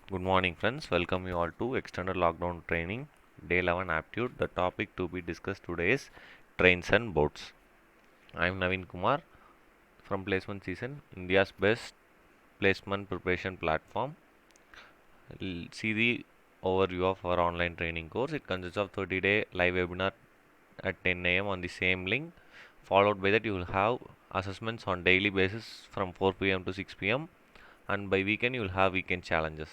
Good morning, friends. Welcome you all to Extended Lockdown Training, Day 11 Aptitude. The topic to be discussed today is trains and boats. I am Naveen Kumar from Placement Season, India's best placement preparation platform. See the overview of our online training course. It consists of 30-day live webinar at 10 a.m. on the same link. Followed by that, you will have assessments on daily basis from 4 p.m. to 6 p.m. and by weekend, you will have weekend challenges.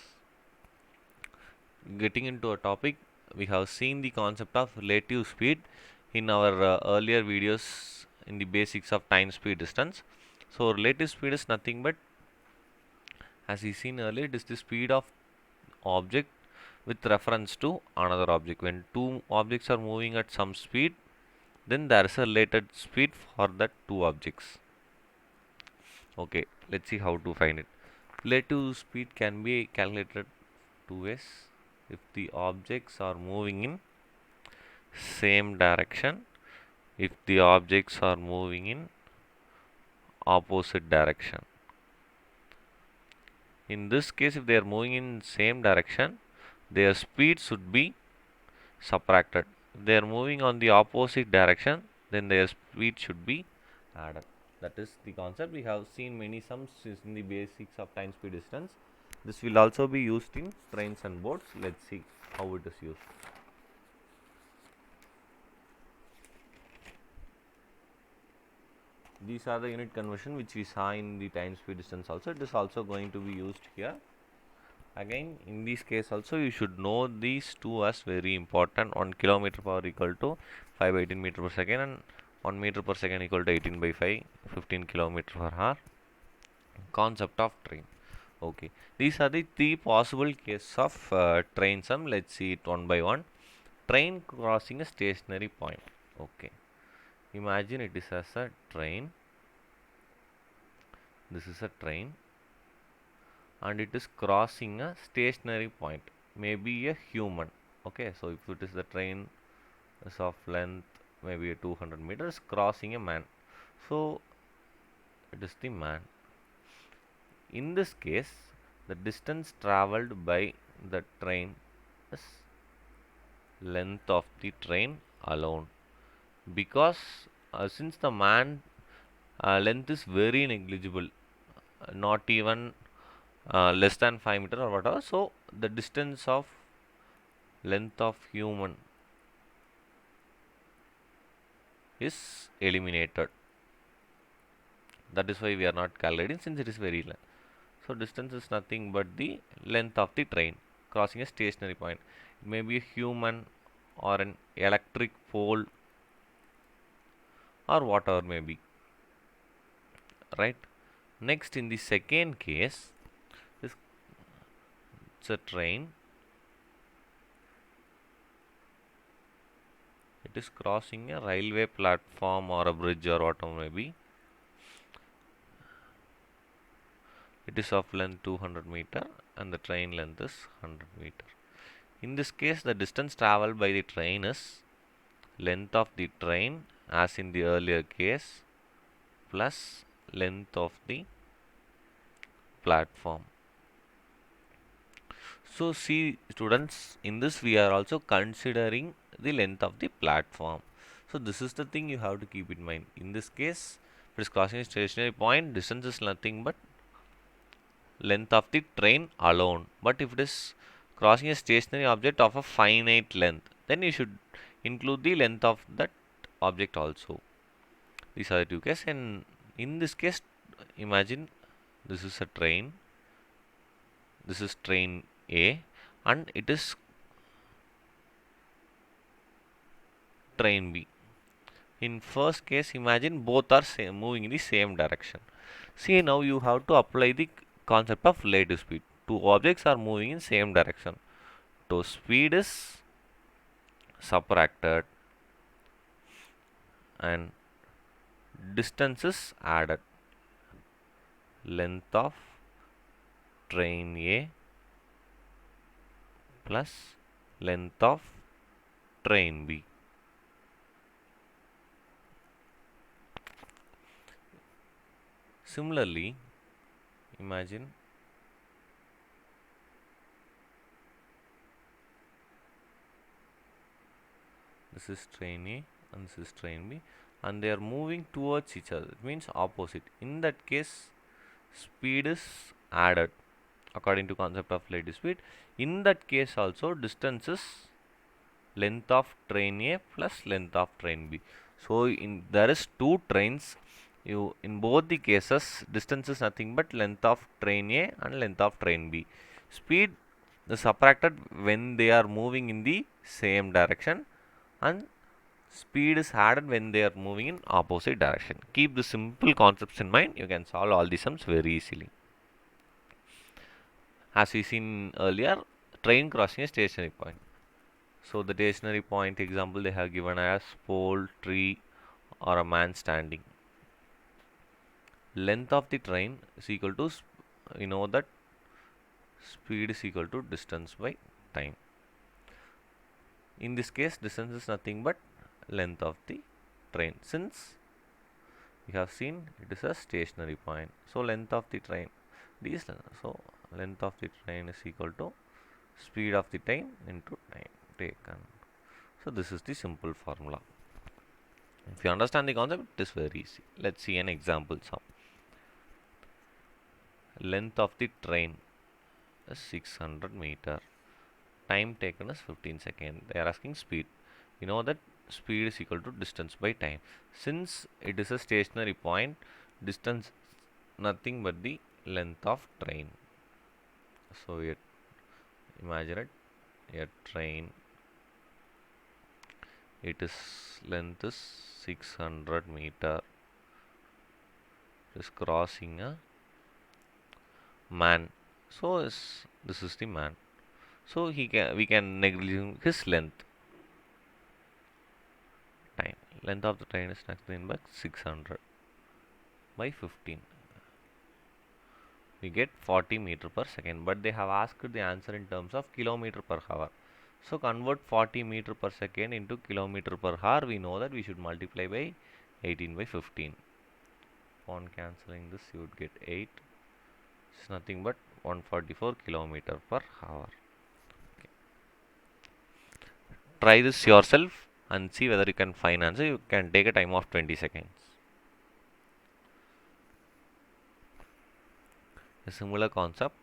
Getting into a topic, we have seen the concept of relative speed in our earlier videos in the basics of time, speed, distance. So relative speed is nothing but, as we seen earlier, it is the speed of object with reference to another object. When two objects are moving at some speed, then there is a related speed for that two objects. Okay, let's see how to find it. Relative speed can be calculated two ways. If the objects are moving in same direction, if the objects are moving in opposite direction. In this case, if they are moving in same direction, their speed should be subtracted. If they are moving on the opposite direction, then their speed should be added. That is the concept. We have seen many sums in the basics of time, speed, distance. This will also be used in trains and boats. Let's see how it is used. These are the unit conversion which we saw in the time, speed, distance also. It is also going to be used here. Again, in this case also, you should know these two as very important. 1 kilometer per hour equal to 518 meter per second and 1 meter per second equal to 18 by 5, 15 kilometer per hour. Concept of train. Okay, these are the three possible cases of train sum. Let's see it one by one. Train crossing a stationary point. Okay, imagine it is as a train. This is a train and it is crossing a stationary point, maybe a human. Okay, so if it is the train is of length maybe 200 meters crossing a man, so it is the man. In this case, the distance traveled by the train is length of the train alone, because since the man length is very negligible, not even less than 5 meter or whatever, so the distance of length of human is eliminated. That is why we are not calculating, since it is very less. So distance is nothing but the length of the train crossing a stationary point. It may be a human or an electric pole or whatever may be. Right. Next, in the second case, it's a train. It is crossing a railway platform or a bridge or whatever may be. It is of length 200 meter and the train length is 100 meter. In this case, the distance traveled by the train is length of the train as in the earlier case plus length of the platform. So see students, in this we are also considering the length of the platform. So this is the thing you have to keep in mind. In this case, if it is crossing a stationary point, distance is nothing but length of the train alone. But if it is crossing a stationary object of a finite length, then you should include the length of that object also. These are the two cases, and in this case, imagine this is a train. This is train A, and it is train B. In first case, imagine both are moving in the same direction. See, now you have to apply the concept of relative speed. Two objects are moving in same direction. So speed is subtracted and distance is added. Length of train A plus length of train B. Similarly, imagine This is train A and this is train B, and they are moving towards each other. It means opposite. In that case, speed is added according to concept of relative speed. In that case also, distance is length of train A plus length of train B. So in there is two trains. You in both the cases, distance is nothing but length of train A and length of train B. Speed is subtracted when they are moving in the same direction, and speed is added when they are moving in opposite direction. Keep the simple concepts in mind. You can solve all the sums very easily. As we seen earlier, train crossing a stationary point. So the stationary point example they have given as pole, tree, or a man standing. Length of the train is equal to, you know that speed is equal to distance by time. In this case, distance is nothing but length of the train. Since we have seen it is a stationary point, so length of the train, so length of the train is equal to speed of the time into time taken. So this is the simple formula. If you understand the concept, it is very easy. Let's see an example sum. Length of the train is 600 meter. Time taken is 15 seconds. They are asking speed. You know that speed is equal to distance by time. Since it is a stationary point, distance nothing but the length of train. So imagine it, a train, it is length is 600 meter, it is crossing a man. So this is the man. So we can neglect his length. Time length of the train is nothing but 600 by 15. We get 40 meter per second, but they have asked the answer in terms of kilometer per hour. So convert 40 meter per second into kilometer per hour. We know that we should multiply by 18 by 15. On cancelling this, you would get 8. It's nothing but 144 kilometer per hour. Okay. Try this yourself and see whether you can find answer. You can take a time of 20 seconds. A similar concept.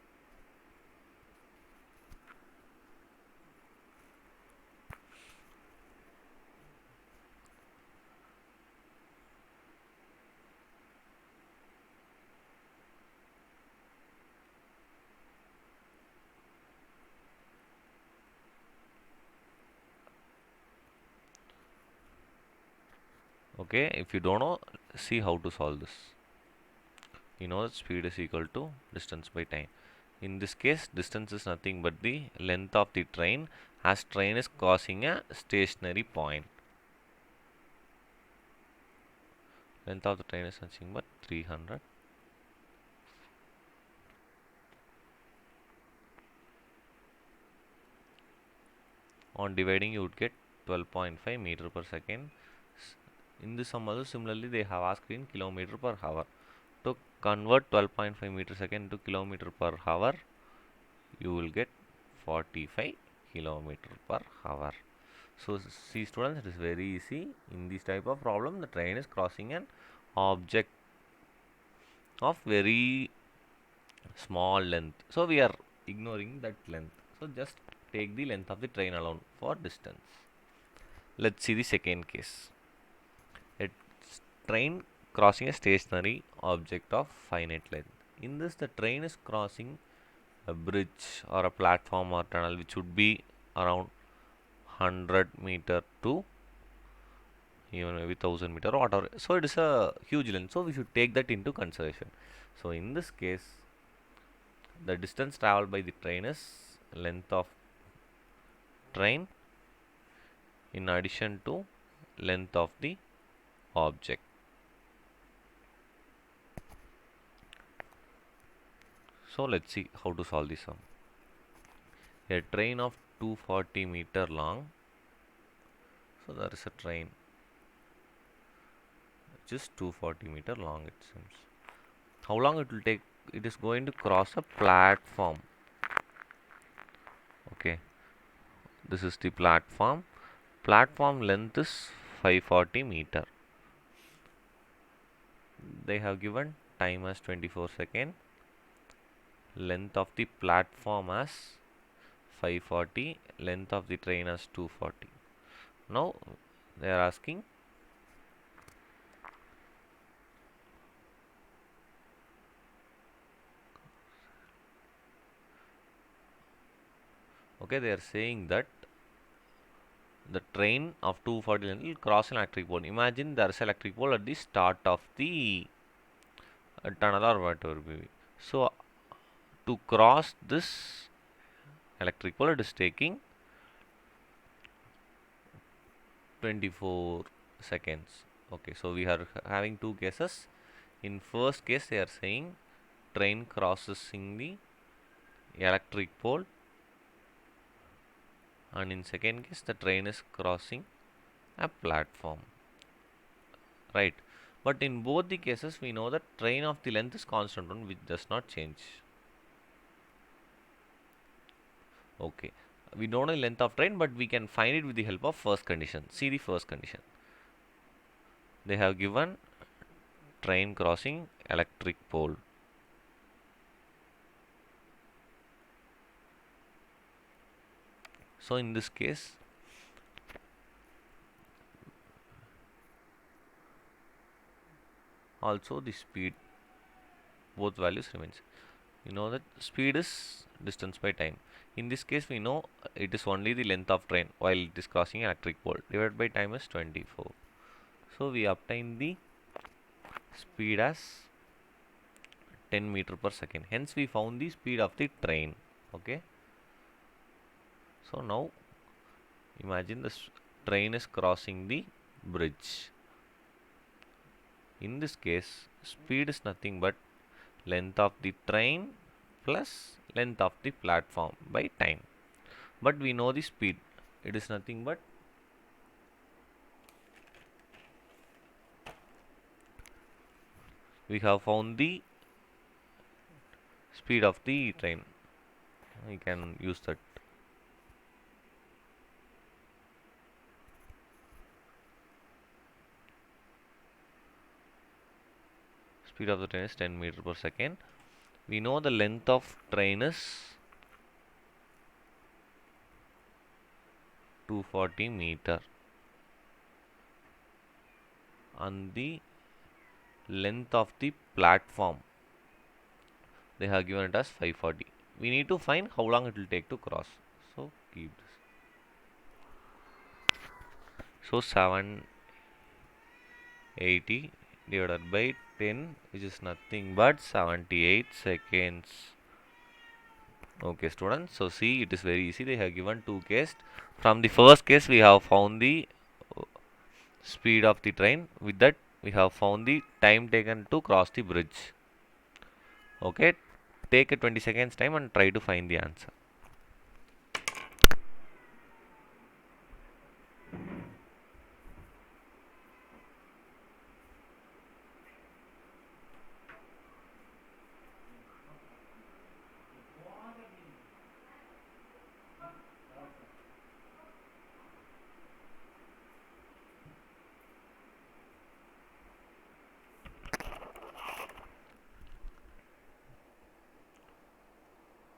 Okay, if you don't know, see how to solve this. You know that speed is equal to distance by time. In this case, distance is nothing but the length of the train, as train is crossing a stationary point. Length of the train is nothing but 300. On dividing, you would get 12.5 meter per second. In this sum also, similarly, they have asked in kilometer per hour. To convert 12.5 meter second to kilometer per hour, you will get 45 kilometer per hour. So see students, it is very easy. In this type of problem, the train is crossing an object of very small length. So we are ignoring that length. So just take the length of the train alone for distance. Let's see the second case. A train crossing a stationary object of finite length. In this, the train is crossing a bridge or a platform or tunnel which would be around 100 meter to even maybe 1000 meter or whatever. So it is a huge length. So we should take that into consideration. So in this case, the distance traveled by the train is length of train in addition to length of the object. So let's see how to solve this sum. A train of 240 meter long. So there is a train just 240 meter long, it seems. How long it will take? It is going to cross a platform. Okay, this is the platform. Platform length is 540 meter. They have given time as 24 seconds. Length of the platform as 540. Length of the train as 240. Now they are asking okay, they are saying that the train of 240 length will cross an electric pole. Imagine there is an electric pole at the start of the tunnel or whatever maybe. So to cross this electric pole, it is taking 24 seconds. Okay, so we are having two cases. In first case, they are saying train crossing the electric pole, and in second case, the train is crossing a platform, right? But in both the cases, we know that train of the length is constant one, which does not change. Okay, we don't know the length of train, but we can find it with the help of first condition. See the first condition. They have given train crossing electric pole. So in this case, also the speed, both values remains. You know that speed is distance by time. In this case, we know it is only the length of train while it is crossing electric pole. Divided by time is 24. So we obtain the speed as 10 meter per second. Hence we found the speed of the train. Okay. So now imagine this train is crossing the bridge. In this case, speed is nothing but length of the train plus length of the platform by time. But we know the speed. It is nothing but we have found the speed of the train. We can use that. Speed of the train is 10 meter per second. We know the length of train is 240 meter, and the length of the platform they have given it as 540. We need to find how long it will take to cross. So keep this. So 780 divided by 10, which is nothing but 78 seconds. Okay, students. So see, it is very easy. They have given two cases. From the first case, we have found the speed of the train. With that, we have found the time taken to cross the bridge. Okay, take a 20 seconds time and try to find the answer.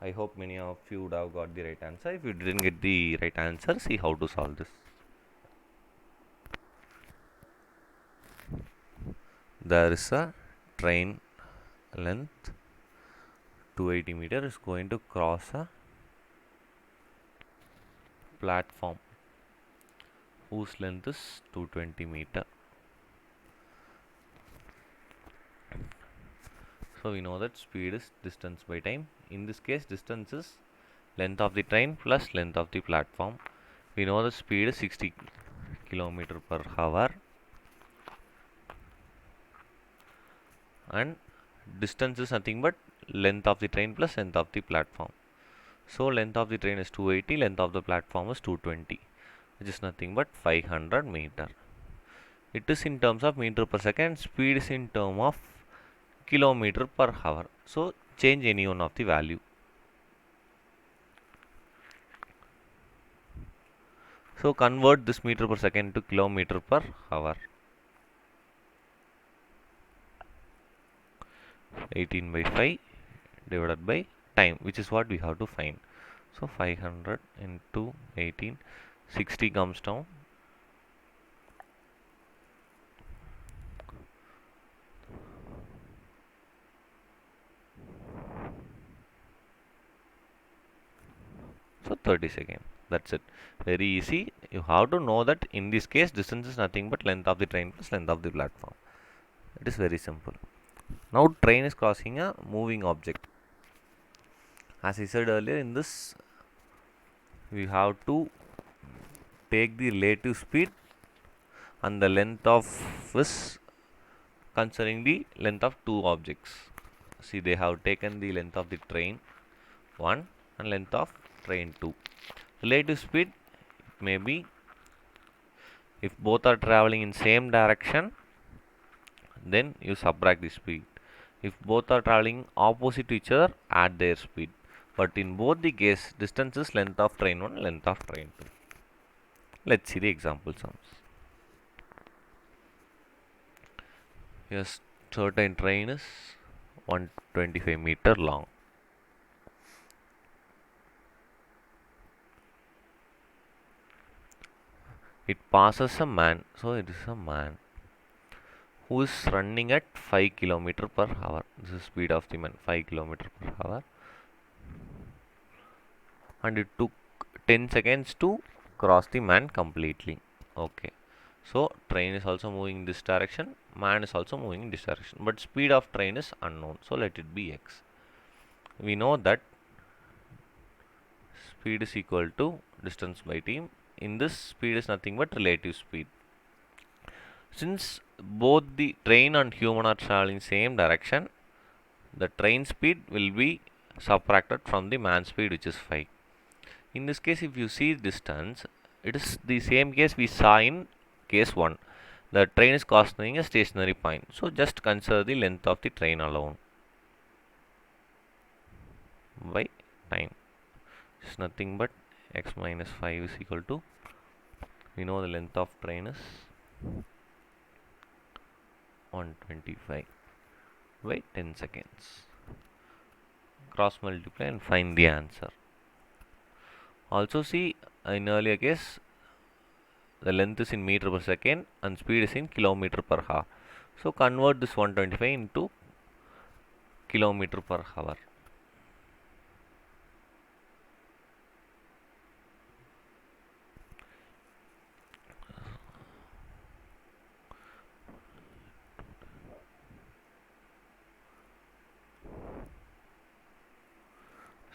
I hope many of you would have got the right answer. If you didn't get the right answer, see how to solve this. There is a train length 280 meter is going to cross a platform whose length is 220 meter. So we know that speed is distance by time. In this case, distance is length of the train plus length of the platform. We know the speed is 60 kilometer per hour, and distance is nothing but length of the train plus length of the platform. So length of the train is 280, length of the platform is 220, which is nothing but 500 meter. It is in terms of meter per second. Speed is in term of kilometer per hour. So change any one of the value. So convert this meter per second to kilometer per hour. 18 by 5 divided by time, which is what we have to find. So 500 into 18, 60 comes down. So 30 seconds. That's it. Very easy. You have to know that in this case, distance is nothing but length of the train plus length of the platform. It is very simple. Now train is crossing a moving object. As I said earlier, in this we have to take the relative speed and the length of this concerning the length of two objects. See, they have taken the length of the train 1 and length of train 2. Relative speed may be, if both are traveling in same direction, then you subtract the speed. If both are traveling opposite to each other, add their speed. But in both the case, distance is length of train 1, length of train 2. Let's see the example sums. Yes, certain train is 125-meter long. It passes a man, so it is a man who is running at 5 kilometer per hour. This is speed of the man, 5 kilometer per hour, and it took 10 seconds to cross the man completely. Okay, so train is also moving in this direction, man is also moving in this direction, but speed of train is unknown, so let it be x. We know that speed is equal to distance by time. In this, speed is nothing but relative speed. Since both the train and human are traveling same direction, the train speed will be subtracted from the man speed, which is 5. In this case, if you see distance, it is the same case we saw in case 1. The train is crossing a stationary point, so just consider the length of the train alone by time. It's nothing but x minus 5 is equal to, we know the length of train is 125 by 10 seconds. Cross multiply and find the answer. Also see, in earlier case, the length is in meter per second and speed is in kilometer per hour. So convert this 125 into kilometer per hour.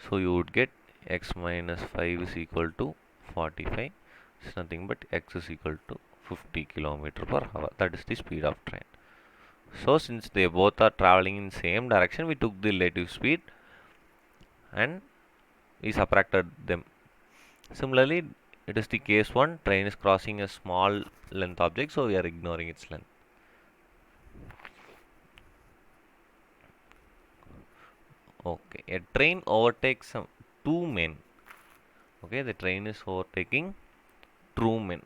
So you would get x minus 5 is equal to 45. It's nothing but x is equal to 50 kilometer per hour. That is the speed of train. So since they both are traveling in same direction, we took the relative speed and we subtracted them. Similarly, it is the case 1, train is crossing a small length object, so we are ignoring its length. Okay, a train overtakes some two men. Okay, the train is overtaking two men.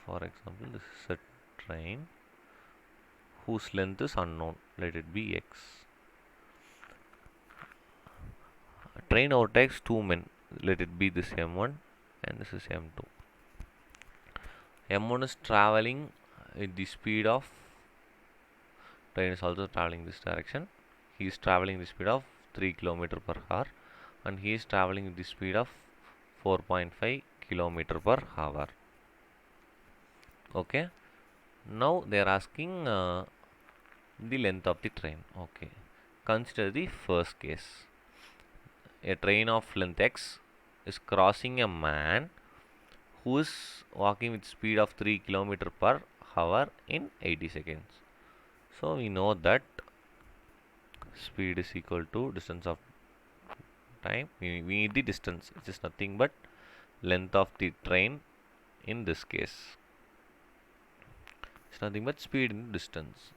For example, this is a train whose length is unknown. Let it be x. A train overtakes two men. Let it be this m1 and this is m2. m1 is traveling at the speed of, train is also traveling this direction. He is traveling the speed of 3 km per hour and he is traveling with the speed of 4.5 km per hour. Okay, now they are asking the length of the train. Okay, consider the first case. A train of length x is crossing a man who is walking with speed of 3 km per hour in 80 seconds. So we know that speed is equal to distance of time. We need the distance, which is nothing but length of the train in this case. It's nothing but speed in distance.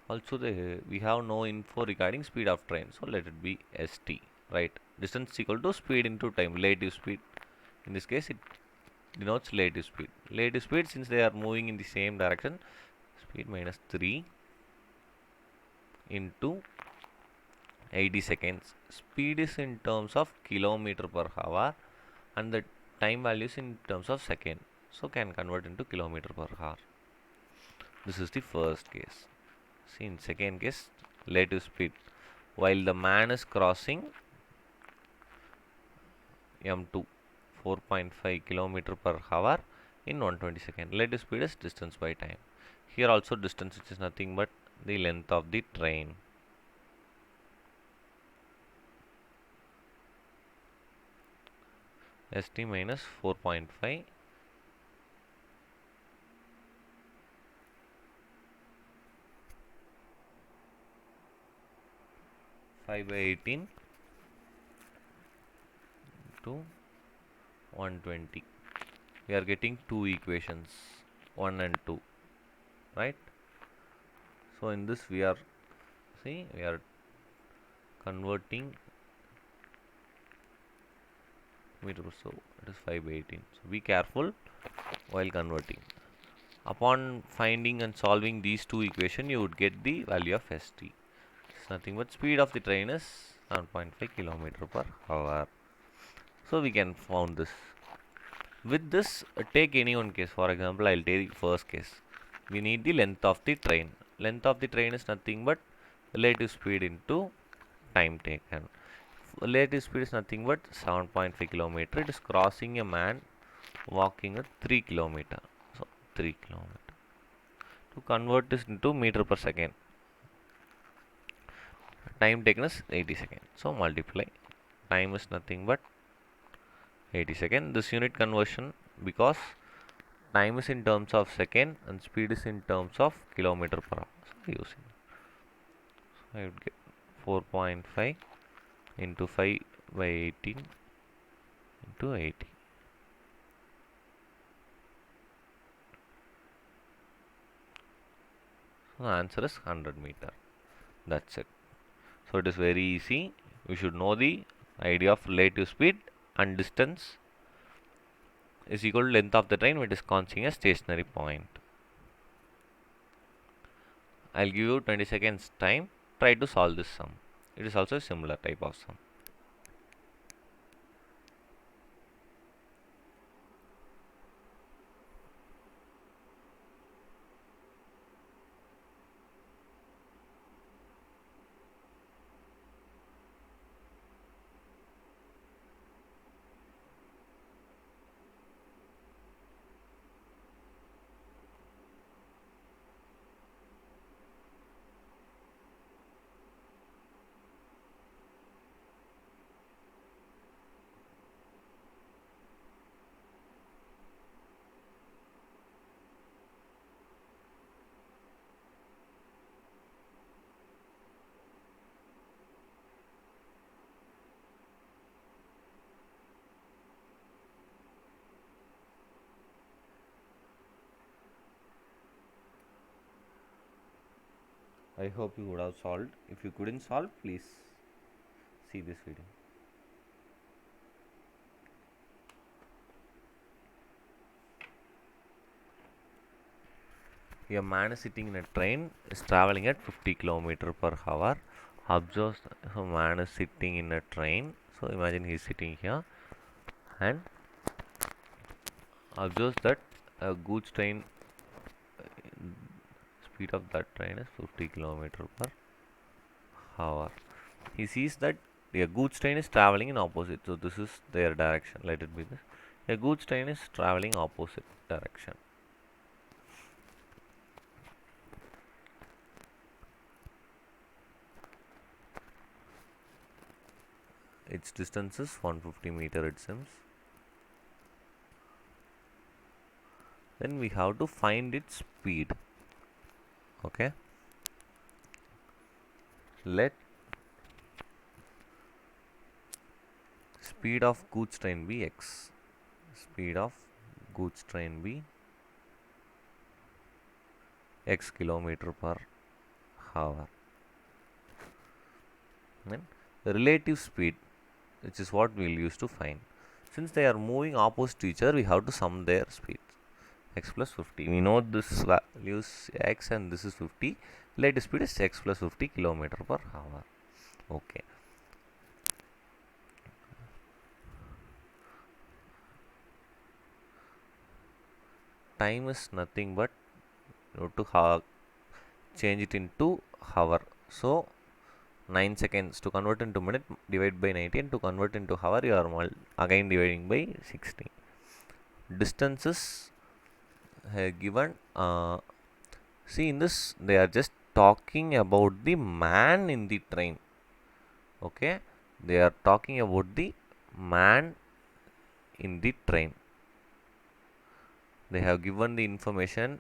Also we have no info regarding speed of train, so let it be st, right? Distance is equal to speed into time, relative speed. In this case it denotes relative speed. Relative speed, since they are moving in the same direction, speed minus 3 into 80 seconds. Speed is in terms of kilometer per hour and the time value is in terms of second, so can convert into kilometer per hour. This is the first case. See, in second case, relative speed, while the man is crossing m2 4.5 kilometer per hour in 120 seconds. Relative speed is distance by time. Here also distance, which is nothing but the length of the train. St minus 4.5 5 by 18 to 120. We are getting two equations, 1 and 2, right? So in this we are converting meter, so it is 5 by 18. So be careful while converting. Upon finding and solving these two equations, you would get the value of st. It's nothing but speed of the train is 7.5 kilometer per hour. So we can found this. With this, take any one case. For example, I'll take the first case. We need the length of the train. Length of the train is nothing but relative speed into time taken. Relative speed is nothing but 7.5 kilometer. It is crossing a man walking at 3 kilometer. So 3 kilometer. To convert this into meter per second, time taken is 80 seconds. So multiply. Time is nothing but 80 seconds. This unit conversion, because time is in terms of second and speed is in terms of kilometer per hour. So using, so I would get 4.5 into 5 by 18 into 80. So the answer is 100 meter. That's it. So it is very easy. We should know the idea of relative speed and distance is equal to length of the train which is crossing a stationary point. I'll give you 20 seconds time. Try to solve this sum. It is also a similar type of sum. I hope you would have solved. If you couldn't solve, please see this video. A man is sitting in a train, is traveling at 50 km per hour. Observes, so man is sitting in a train. So imagine he is sitting here and observes that a goods train, speed of that train is 50 km per hour. He sees that a goods train is traveling in opposite. So this is their direction. Let it be this. A goods train is traveling opposite direction. Its distance is 150 meter, it seems. Then we have to find its speed. Okay, let speed of goods train be x. Speed of goods train be x kilometer per hour. Then relative speed, which is what we'll use to find. Since they are moving opposite to each other, we have to sum their speeds. X plus 50. We know this value is x and this is 50. Relative speed is x plus 50 kilometer per hour. Okay. Time is nothing but you have to change it into hour. So 9 seconds to convert into minute, divide by 90, and to convert into hour you are again dividing by 60. Distances given, see in this they are just talking about the man in the train. Okay, they are talking about the man in the train. They have given the information,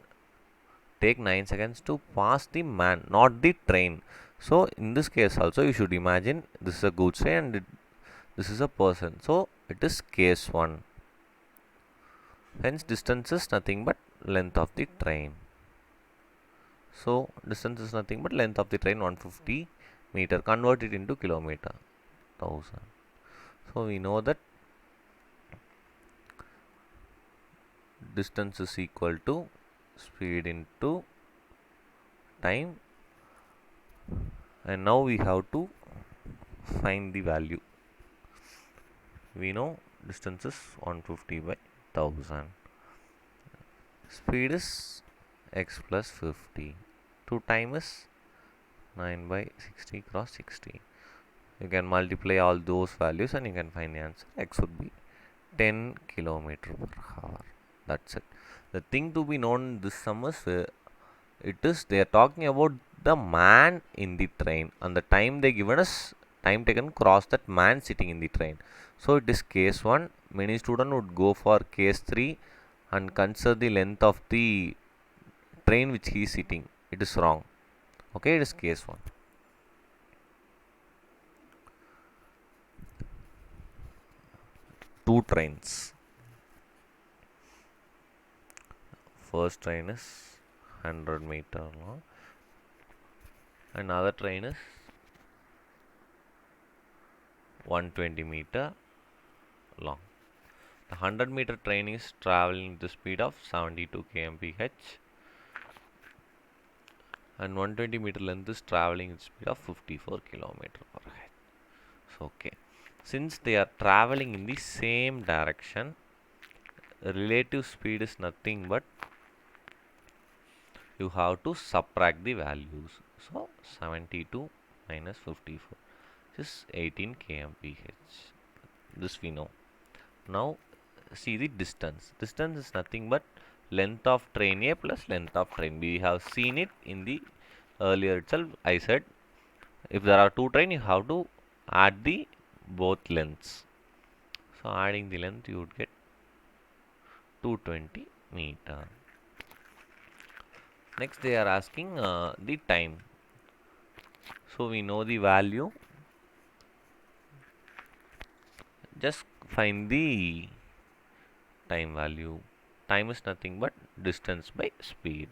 take 9 seconds to pass the man, not the train. So in this case also you should imagine this is a goods train and this is a person, so it is case 1. Hence distance is nothing but length of the train. So distance is nothing but length of the train, 150 meter, convert it into kilometer, 1000. So we know that distance is equal to speed into time, and now we have to find the value. We know distance is 150 by 1000. Speed is x plus 50. To time is 9 by 60 cross 60. You can multiply all those values and you can find the answer. X would be 10 kilometer per hour. That's it. The thing to be known in this sum is they are talking about the man in the train, and the time they given us time taken cross that man sitting in the train. So it is case 1. Many students would go for case 3 and consider the length of the train which he is sitting. It is wrong. Okay, it is case 1. Two trains. First train is 100 meter long. Another train is 120 meter long. The 100 meter train is traveling at the speed of 72 kmph, and 120 meter length is traveling at the speed of 54 kilometer per hour. So, okay. Since they are traveling in the same direction, relative speed is nothing but you have to subtract the values. So 72 minus 54 is 18 kmph. This we know. Now see the distance. Distance is nothing but length of train A plus length of train B. We have seen it in the earlier itself. I said if there are two trains, you have to add the both lengths. So adding the length, you would get 220 meter. Next they are asking the time. So we know the value. Just find the time value. Time is nothing but distance by speed.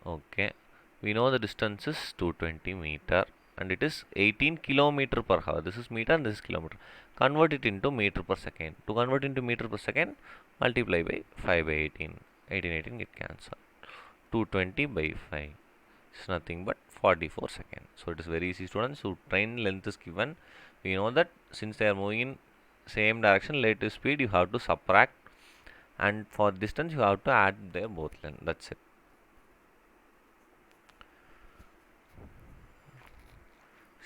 Okay. We know the distance is 220 meter and it is 18 kilometer per hour. This is meter and this is kilometer. Convert it into meter per second. To convert into meter per second, multiply by 5 by 18. 18 get cancelled. 220 by 5 is nothing but 44 seconds. So it is very easy, students. So train length is given. We know that since they are moving in same direction, relative speed you have to subtract, and for distance you have to add their both length. That's it.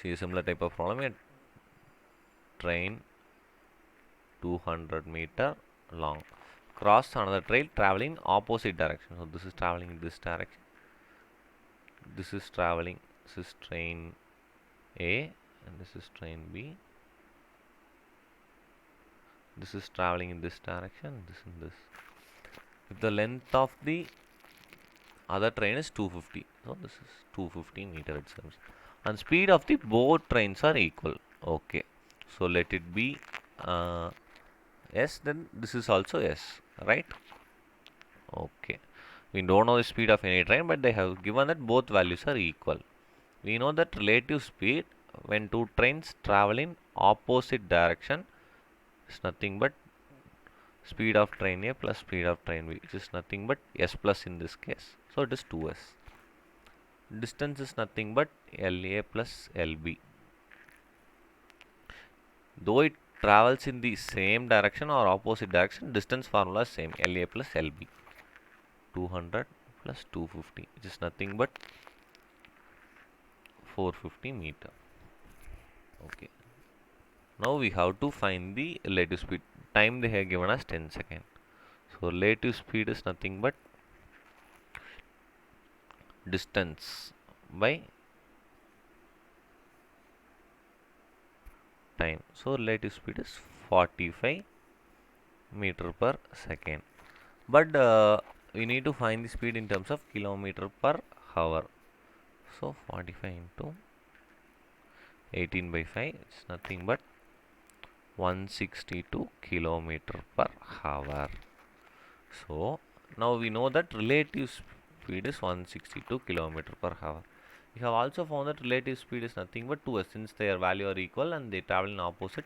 See a similar type of problem. A train 200 meter long cross another train traveling opposite direction. So this is traveling in this direction. This is traveling. This is train A and this is train B. This is traveling in this direction. This in this. If the length of the other train is 250, so this is 250 meter itself, and speed of the both trains are equal. Okay, so let it be S, then this is also S, right? Okay, We don't know the speed of any train, but they have given that both values are equal. We know that relative speed when two trains travel in opposite direction is nothing but speed of train A plus speed of train B, which is nothing but S plus in this case. So it is 2S. Distance is nothing but LA plus LB. Though it travels in the same direction or opposite direction, distance formula is same, LA plus LB. 200 plus 250, which is nothing but 450 meter. Okay. Now we have to find the relative speed. Time they have given us 10 seconds. So relative speed is nothing but distance by time. So relative speed is 45 meter per second. But we need to find the speed in terms of kilometer per hour. So 45 into 18 by 5 is nothing but 162 kilometer per hour. So now we know that relative speed is 162 kilometer per hour. We have also found that relative speed is nothing but 2s, since their value are equal and they travel in opposite,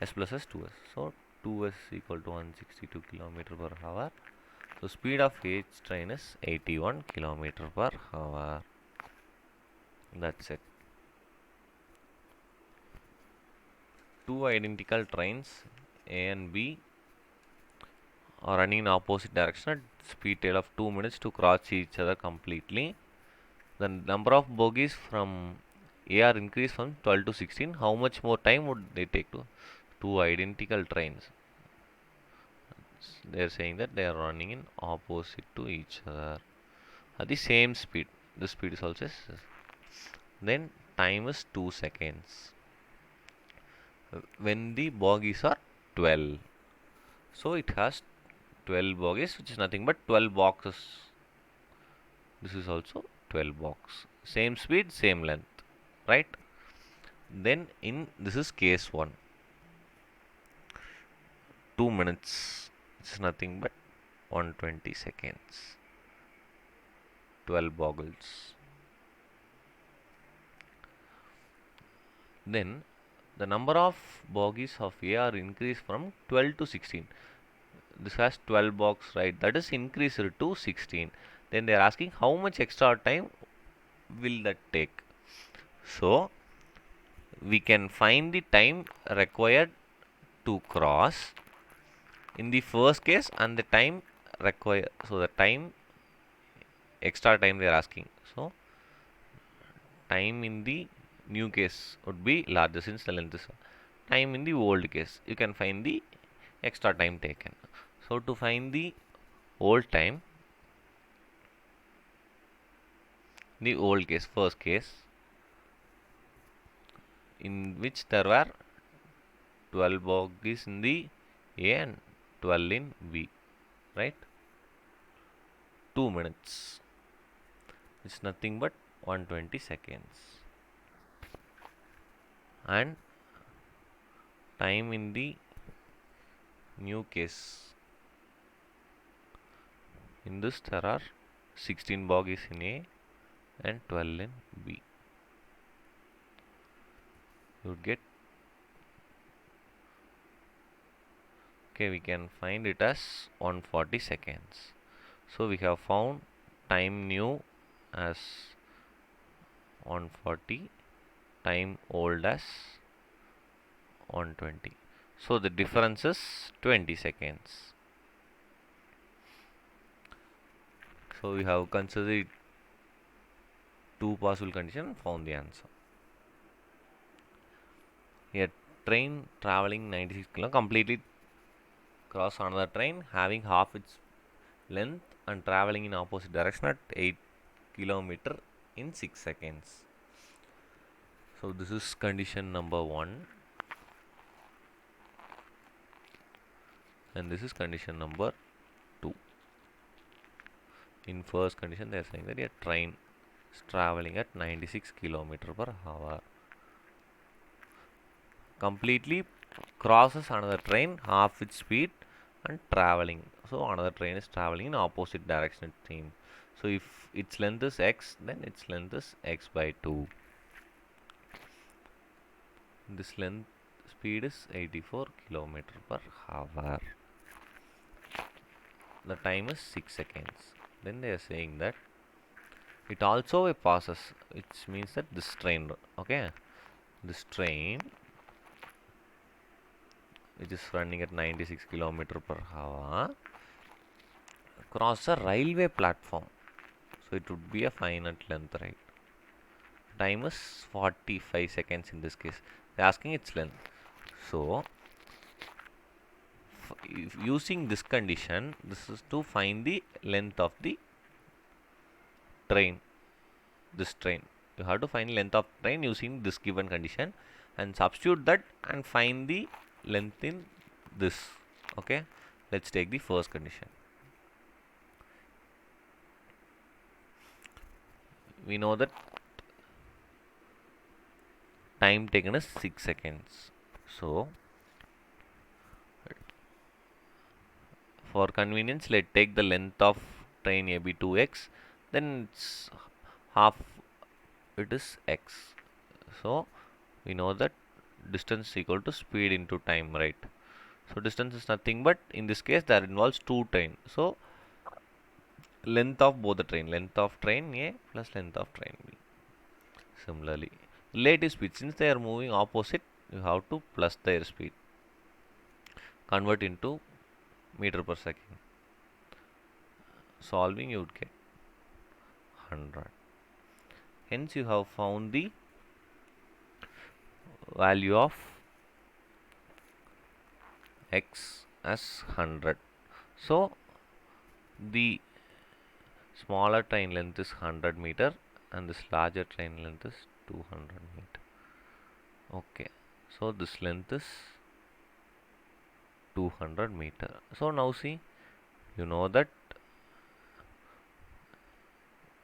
s plus s 2s. So 2s equal to 162 kilometer per hour. So speed of each train is 81 kilometer per hour. That's it. Two identical trains A and B are running in opposite direction at speed tail of 2 minutes to cross each other completely. The number of bogies from A are increased from 12 to 16. How much more time would they take to two identical trains? They are saying that they are running in opposite to each other at the same speed. The speed is also then time is 2 seconds when the bogies are 12. So it has 12 bogies, which is nothing but 12 boxes. This is also 12 box. Same speed, same length, right? Then in this is case 1. 2 minutes. It's nothing but 120 seconds. 12 boggles. Then the number of bogies of A are increased from 12 to 16. This has 12 box, right? That is increased to 16. Then they are asking how much extra time will that take. So we can find the time required to cross in the first case and the time required. So the time extra time they are asking. So time in the new case would be larger since the length is time in the old case. You can find the extra time taken. So to find the old time, the old case, first case, in which there were 12 bogies in the A and 12 in B, right? 2 minutes. It's nothing but 120 seconds. And time in the new case, in this there are 16 bogies in A and 12 in B. You get, okay, we can find it as 140 seconds. So we have found time new as 140, time old as 120. So the difference is 20 seconds. So we have considered two possible conditions and found the answer. A train traveling 96 km completely cross another train having half its length and traveling in opposite direction at 8 km in 6 seconds. So this is condition number 1 and this is condition number 2. In first condition they are saying that a train is traveling at 96 km per hour, completely crosses another train half its speed and traveling. So another train is traveling in opposite direction it seems. So if its length is x, then its length is x by 2. This length speed is 84 kilometer per hour. The time is 6 seconds. Then they are saying that it also passes, which means that this train, okay, this train which is running at 96 kilometer per hour cross a railway platform. So it would be a finite length, right? Time is 45 seconds in this case. They're asking its length. So if using this condition, this is to find the length of the train. This train. You have to find length of train using this given condition and substitute that and find the length in this. Okay. Let's take the first condition. We know that time taken is 6 seconds. So for convenience, let's take the length of train AB 2x, then it's half, it is x. So we know that distance is equal to speed into time, right? So distance is nothing but in this case that involves two train. So length of both the train, length of train A plus length of train B. Similarly, relative speed, since they are moving opposite, you have to plus their speed. Convert into meter per second. Solving you would get 100. Hence you have found the value of x as 100. So the smaller train length is 100 meter and this larger train length is 200 meter. Okay, so this length is 200 meter. So now see, you know that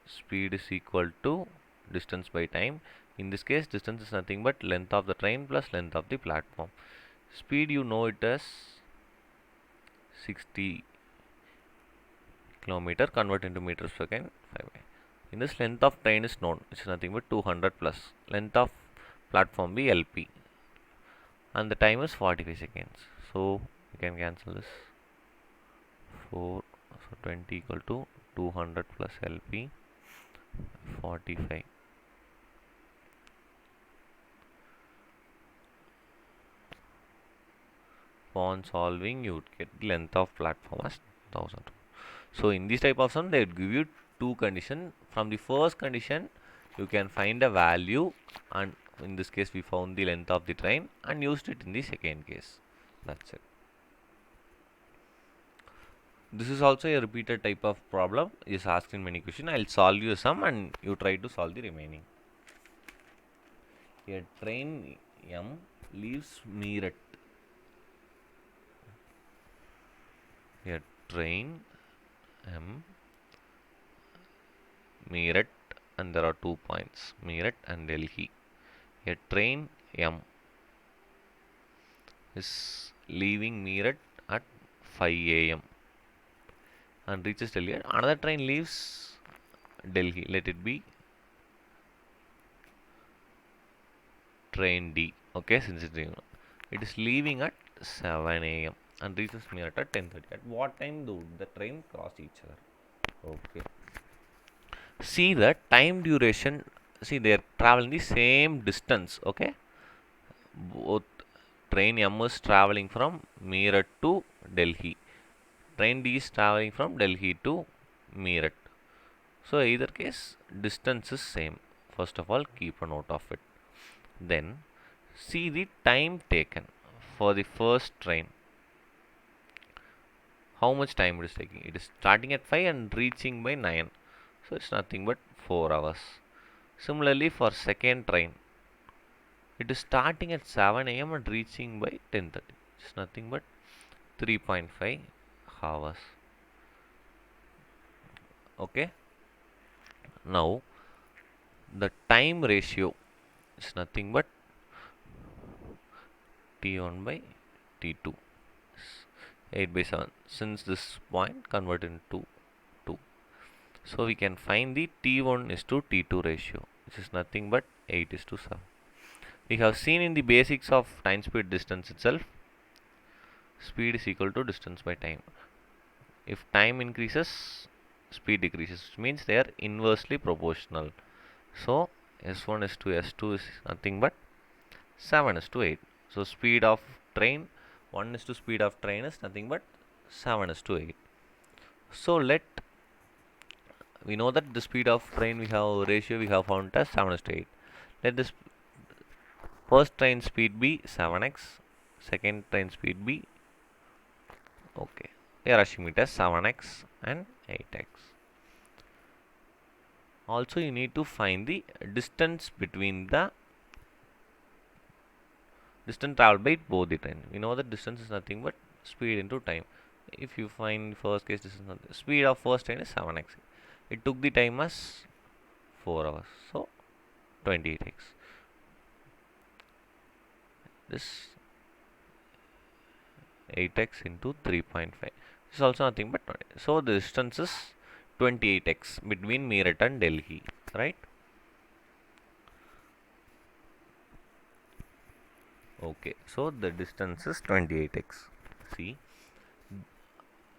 speed is equal to distance by time. In this case, distance is nothing but length of the train plus length of the platform. Speed, you know it as 60 kilometer, convert into meters per second 5. In this, length of train is known, it's nothing but 200 plus length of platform B LP, and the time is 45 seconds. So you can cancel this 4, so 20 equal to 200 plus LP 45. Upon solving, you would get the length of platform as 1000. So in this type of sum, they would give you two conditions. From the first condition, you can find a value, and in this case, we found the length of the train and used it in the second case. That's it. This is also a repeated type of problem. Is asked in many questions. I'll solve you some and you try to solve the remaining. A train M leaves Meerut. A train M Meerut, and there are 2 points, Meerut and Delhi. A train M is leaving Meerut at 5 a.m. and reaches Delhi. Another train leaves Delhi. Let it be train D. Okay, since it is leaving at 7 a.m. and reaches Meerut at 10:30. At what time do the train cross each other? Okay. See the time duration. See, they are traveling the same distance. Okay. Both train M is traveling from Meerut to Delhi. Train D is traveling from Delhi to Meerut. So either case distance is same. First of all, keep a note of it. Then see the time taken for the first train. How much time it is taking? It is starting at 5 and reaching by 9. So it's nothing but 4 hours. Similarly for second train, it is starting at 7 a.m. and reaching by 10:30. It's nothing but 3.5 hours. Okay. Now the time ratio is nothing but T1 by T2. 8 by 7. Since this point convert into 2. So we can find the T1 is to T2 ratio, which is nothing but 8 is to 7. We have seen in the basics of time speed distance itself, speed is equal to distance by time. If time increases, speed decreases, which means they are inversely proportional. So S1 is to S2 is nothing but 7 is to 8. So speed of train 1 is to speed of train is nothing but 7 is to 8. So we know that the speed of train we have ratio we have found as 7 is to 8. Let this first train speed be 7x, second train speed be, okay, we are assuming it as 7x and 8x. Also you need to find the distance between the distance traveled by both the train. We know that distance is nothing but speed into time. If you find first case distance, speed of first train is 7x. It took the time as 4 hours. So 28x. This 8x into 3.5. This is also nothing but 20. So the distance is 28x between Meerut and Delhi, right? Okay, so the distance is 28x. See,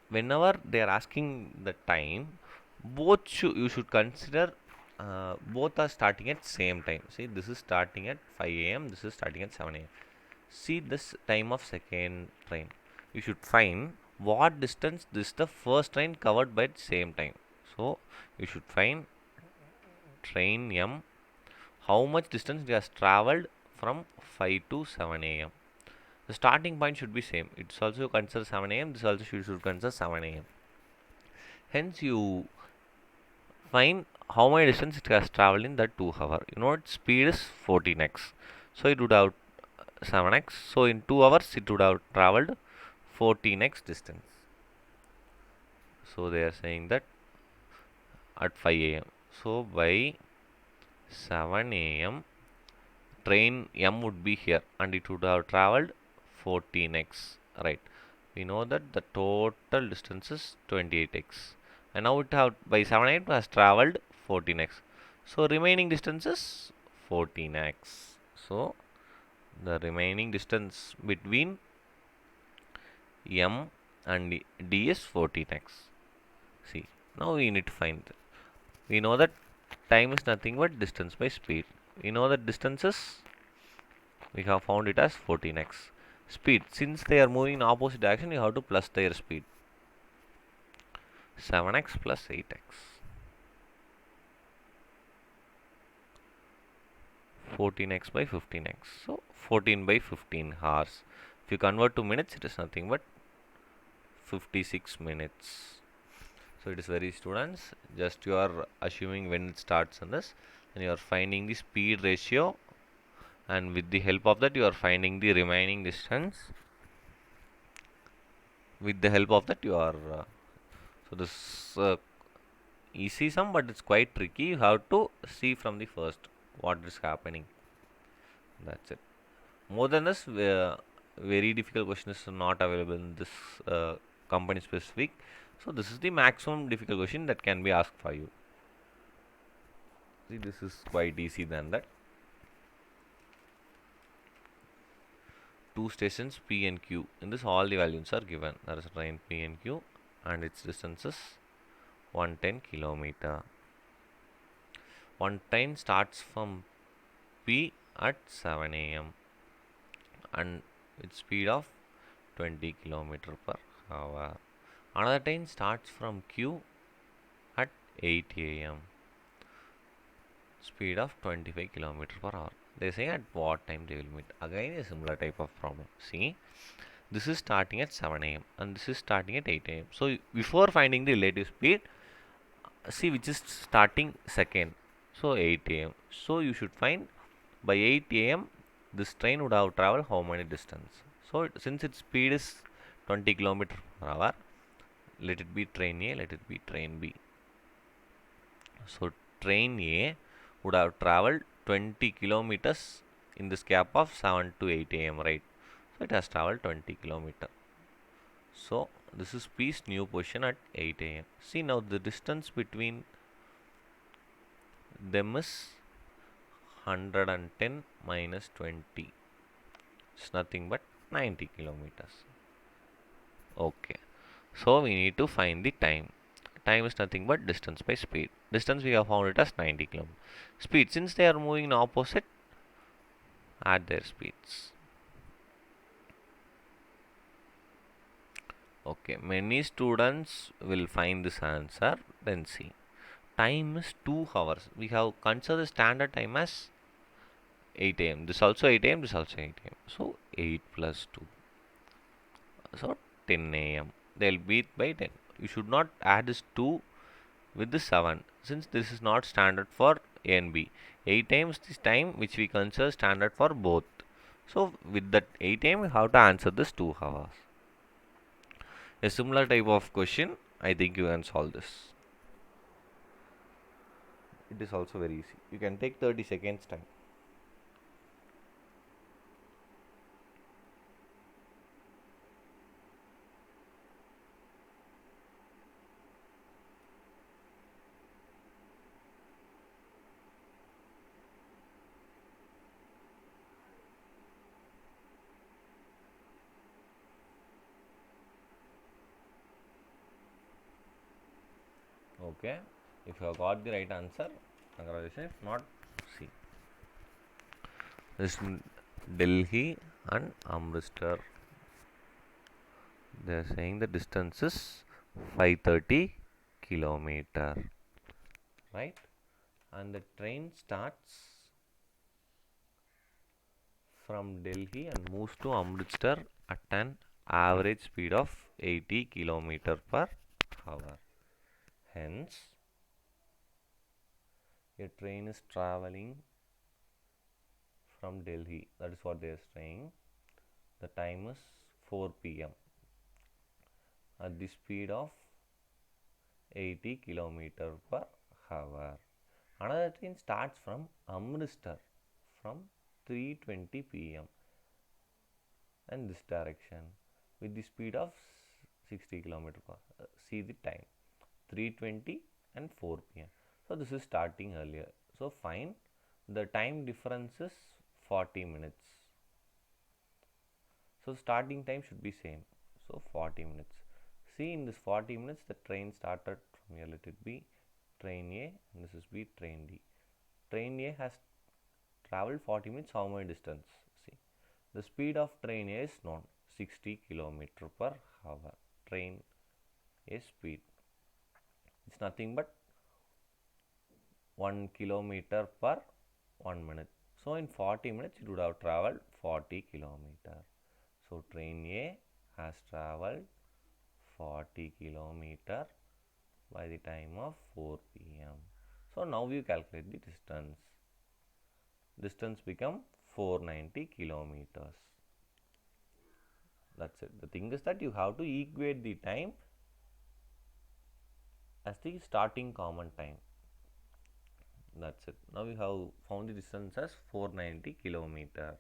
whenever they are asking the time, you should consider both are starting at same time. See, this is starting at 5 a.m. This is starting at 7 a.m. See this time of second train. You should find what distance this the first train covered by the same time. So you should find train M, how much distance it has traveled from 5 to 7 a.m. The starting point should be same. It's also consider 7 a.m. This also should consider 7 a.m. Hence you find how much distance it has traveled in that 2 hour. You know its speed is 14x. So it would have 7x. So in 2 hours it would have traveled 14x distance. So they are saying that at 5 a.m. So by 7 a.m. train M would be here and it would have traveled 14x, right? We know that the total distance is 28x, and now it have by 7 a.m. has traveled 14x. So remaining distance is 14x. So the remaining distance between M and D is 14x. See, now we need to find. We know that time is nothing but distance by speed. We know that distance is, we have found it as 14x. Speed, since they are moving in opposite direction, you have to plus their speed. 7x plus 8x. 14x by 15x. So 14 by 15 hours. If you convert to minutes, it is nothing but 56 minutes. So it is very students, just you are assuming when it starts on this, and you are finding the speed ratio, and with the help of that you are finding the remaining distance. With the help of that you are so this easy sum, but it's quite tricky. You have to see from the first what is happening. That's it. More than this, very difficult question is not available in this company specific. So this is the maximum difficult question that can be asked for you. See, this is quite easy than that. Two stations P and Q. In this, all the values are given. There is a train P and Q, and its distance is 110 kilometer. One train starts from P at 7 a.m. and with speed of 20 kilometer per hour. Another train starts from Q at 8 a.m. speed of 25 kilometer per hour. They say at what time they will meet. Again, a similar type of problem. See, this is starting at 7 a.m. and this is starting at 8 a.m. So before finding the relative speed, see which is starting second. So 8 a.m. So you should find by 8 a.m. this train would have traveled how many distance. So since its speed is 20 kilometer per hour, let it be train A, let it be train B. So train A would have traveled 20 kilometers in this gap of 7 to 8 a.m. right? So it has traveled 20 kilometer. So this is P's new position at 8 a.m. See now the distance between them is 110 minus 20. It's nothing but 90 kilometers. Okay. So we need to find the time. Time is nothing but distance by speed. Distance we have found it as 90 kilometers. Speed, since they are moving in opposite, add their speeds. Okay, many students will find this answer. Then see. Time is 2 hours. We have considered the standard time as 8 a.m. This also 8 a.m. This also 8 a.m. So 8 plus 2. So 10 a.m. They'll beat by 10. You should not add this 2 with the 7 since this is not standard for A and B. 8 times this time which we consider standard for both. So with that 8 time we have to answer this 2 hours. A similar type of question, I think you can solve this. It is also very easy. You can take 30 seconds time. Okay. If you have got the right answer, congratulations. If not, see. This is Delhi and Amritsar. They are saying the distance is 530 kilometer, right? And the train starts from Delhi and moves to Amritsar at an average speed of 80 kilometer per hour. Hence, a train is traveling from Delhi. That is what they are saying. The time is 4 p.m. at the speed of 80 kilometer per hour. Another train starts from Amritsar from 3:20 p.m. and this direction with the speed of 60 kilometer per hour. See the time 3:20 and 4 p.m. So this is starting earlier. So find the time difference is 40 minutes. So starting time should be same. So 40 minutes. See in this 40 minutes the train started from here. Let it be train A and this is be train D. Train A has traveled 40 minutes. How much distance? See the speed of train A is known 60 kilometer per hour. Train A speed. It's nothing but 1 kilometer per 1 minute. So in 40 minutes it would have traveled 40 kilometer. So train A has traveled 40 kilometer by the time of 4 p.m. So now we calculate the distance. Distance become 490 kilometers. That's it. The thing is that you have to equate the time as the starting common time. That's it. Now we have found the distance as 490 kilometer.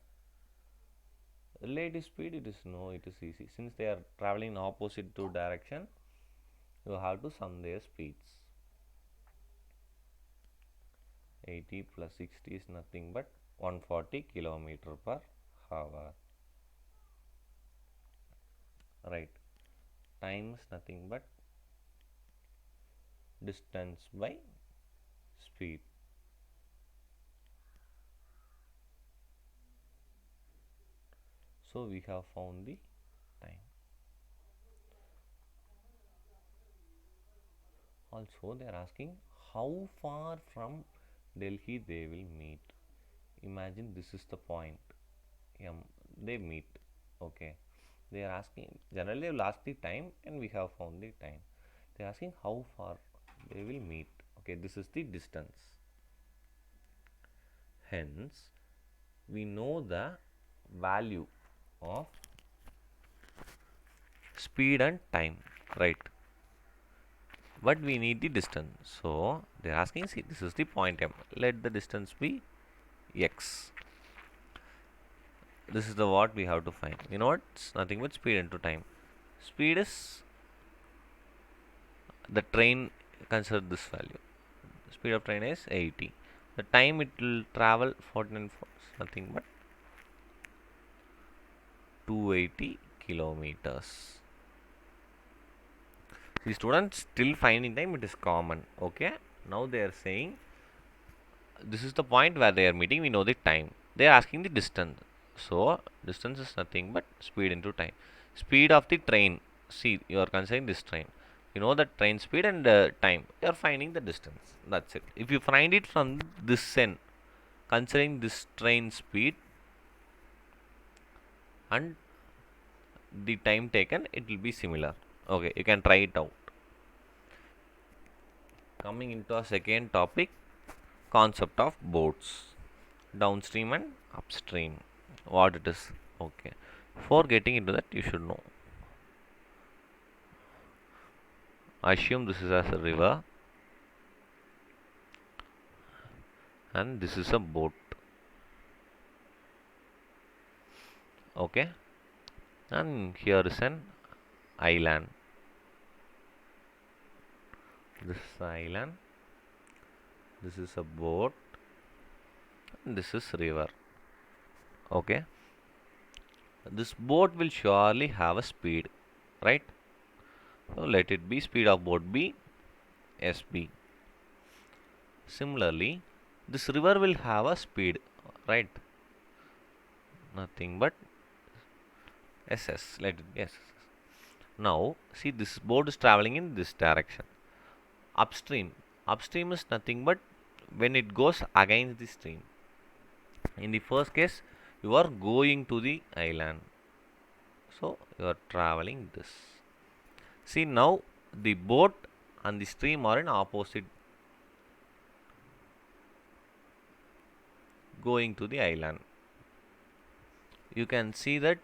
Relative speed, it is easy. Since they are traveling in opposite two direction, you have to sum their speeds. 80 plus 60 is nothing but 140 kilometer per hour. Right. Time is nothing but distance by speed. So we have found the time. Also they are asking how far from Delhi they will meet. Imagine this is the point. They meet. Okay. They are asking, generally they will ask the time and we have found the time. They are asking how far they will meet. Okay, this is the distance. Hence, we know the value of speed and time, right? But we need the distance. So they are asking, see, this is the point M. Let the distance be x. This is the what we have to find. You know what? It's nothing but speed into time. Speed is the train, consider this value. Speed of train is 80. The time it will travel 49 nothing but 280 kilometers. The students still finding time, it is common. Okay, now they are saying this is the point where they are meeting. We know the time. They are asking the distance. So distance is nothing but speed into time. Speed of the train. See, you are considering this train. You know the train speed and time. You are finding the distance. That's it. If you find it from this end, considering this train speed and the time taken, it will be similar. Okay, you can try it out. Coming into our second topic, concept of boats, downstream and upstream, what it is. Okay, before getting into that, you should know, assume this is as a river and this is a boat. Okay, and here is an island. This is the island, this is a boat, and this is river. Okay, this boat will surely have a speed, right? So let it be speed of boat be SB. Similarly, this river will have a speed, right? Nothing but SS. Let it be SS. Now, see, this boat is traveling in this direction. Upstream. Upstream is nothing but when it goes against the stream. In the first case, you are going to the island. So, you are traveling this. See, now the boat and the stream are in opposite, going to the island. You can see that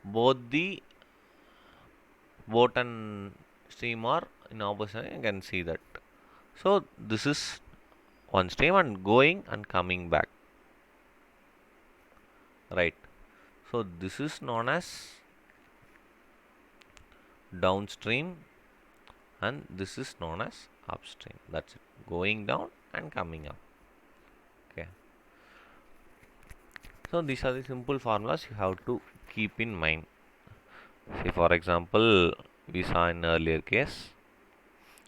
both the boat and stream are in opposite. You can see that. So this is one stream and going and coming back, right? So this is known as downstream and this is known as upstream. That's it, going down and coming up. Okay, so these are the simple formulas you have to keep in mind. See, for example, we saw in earlier case,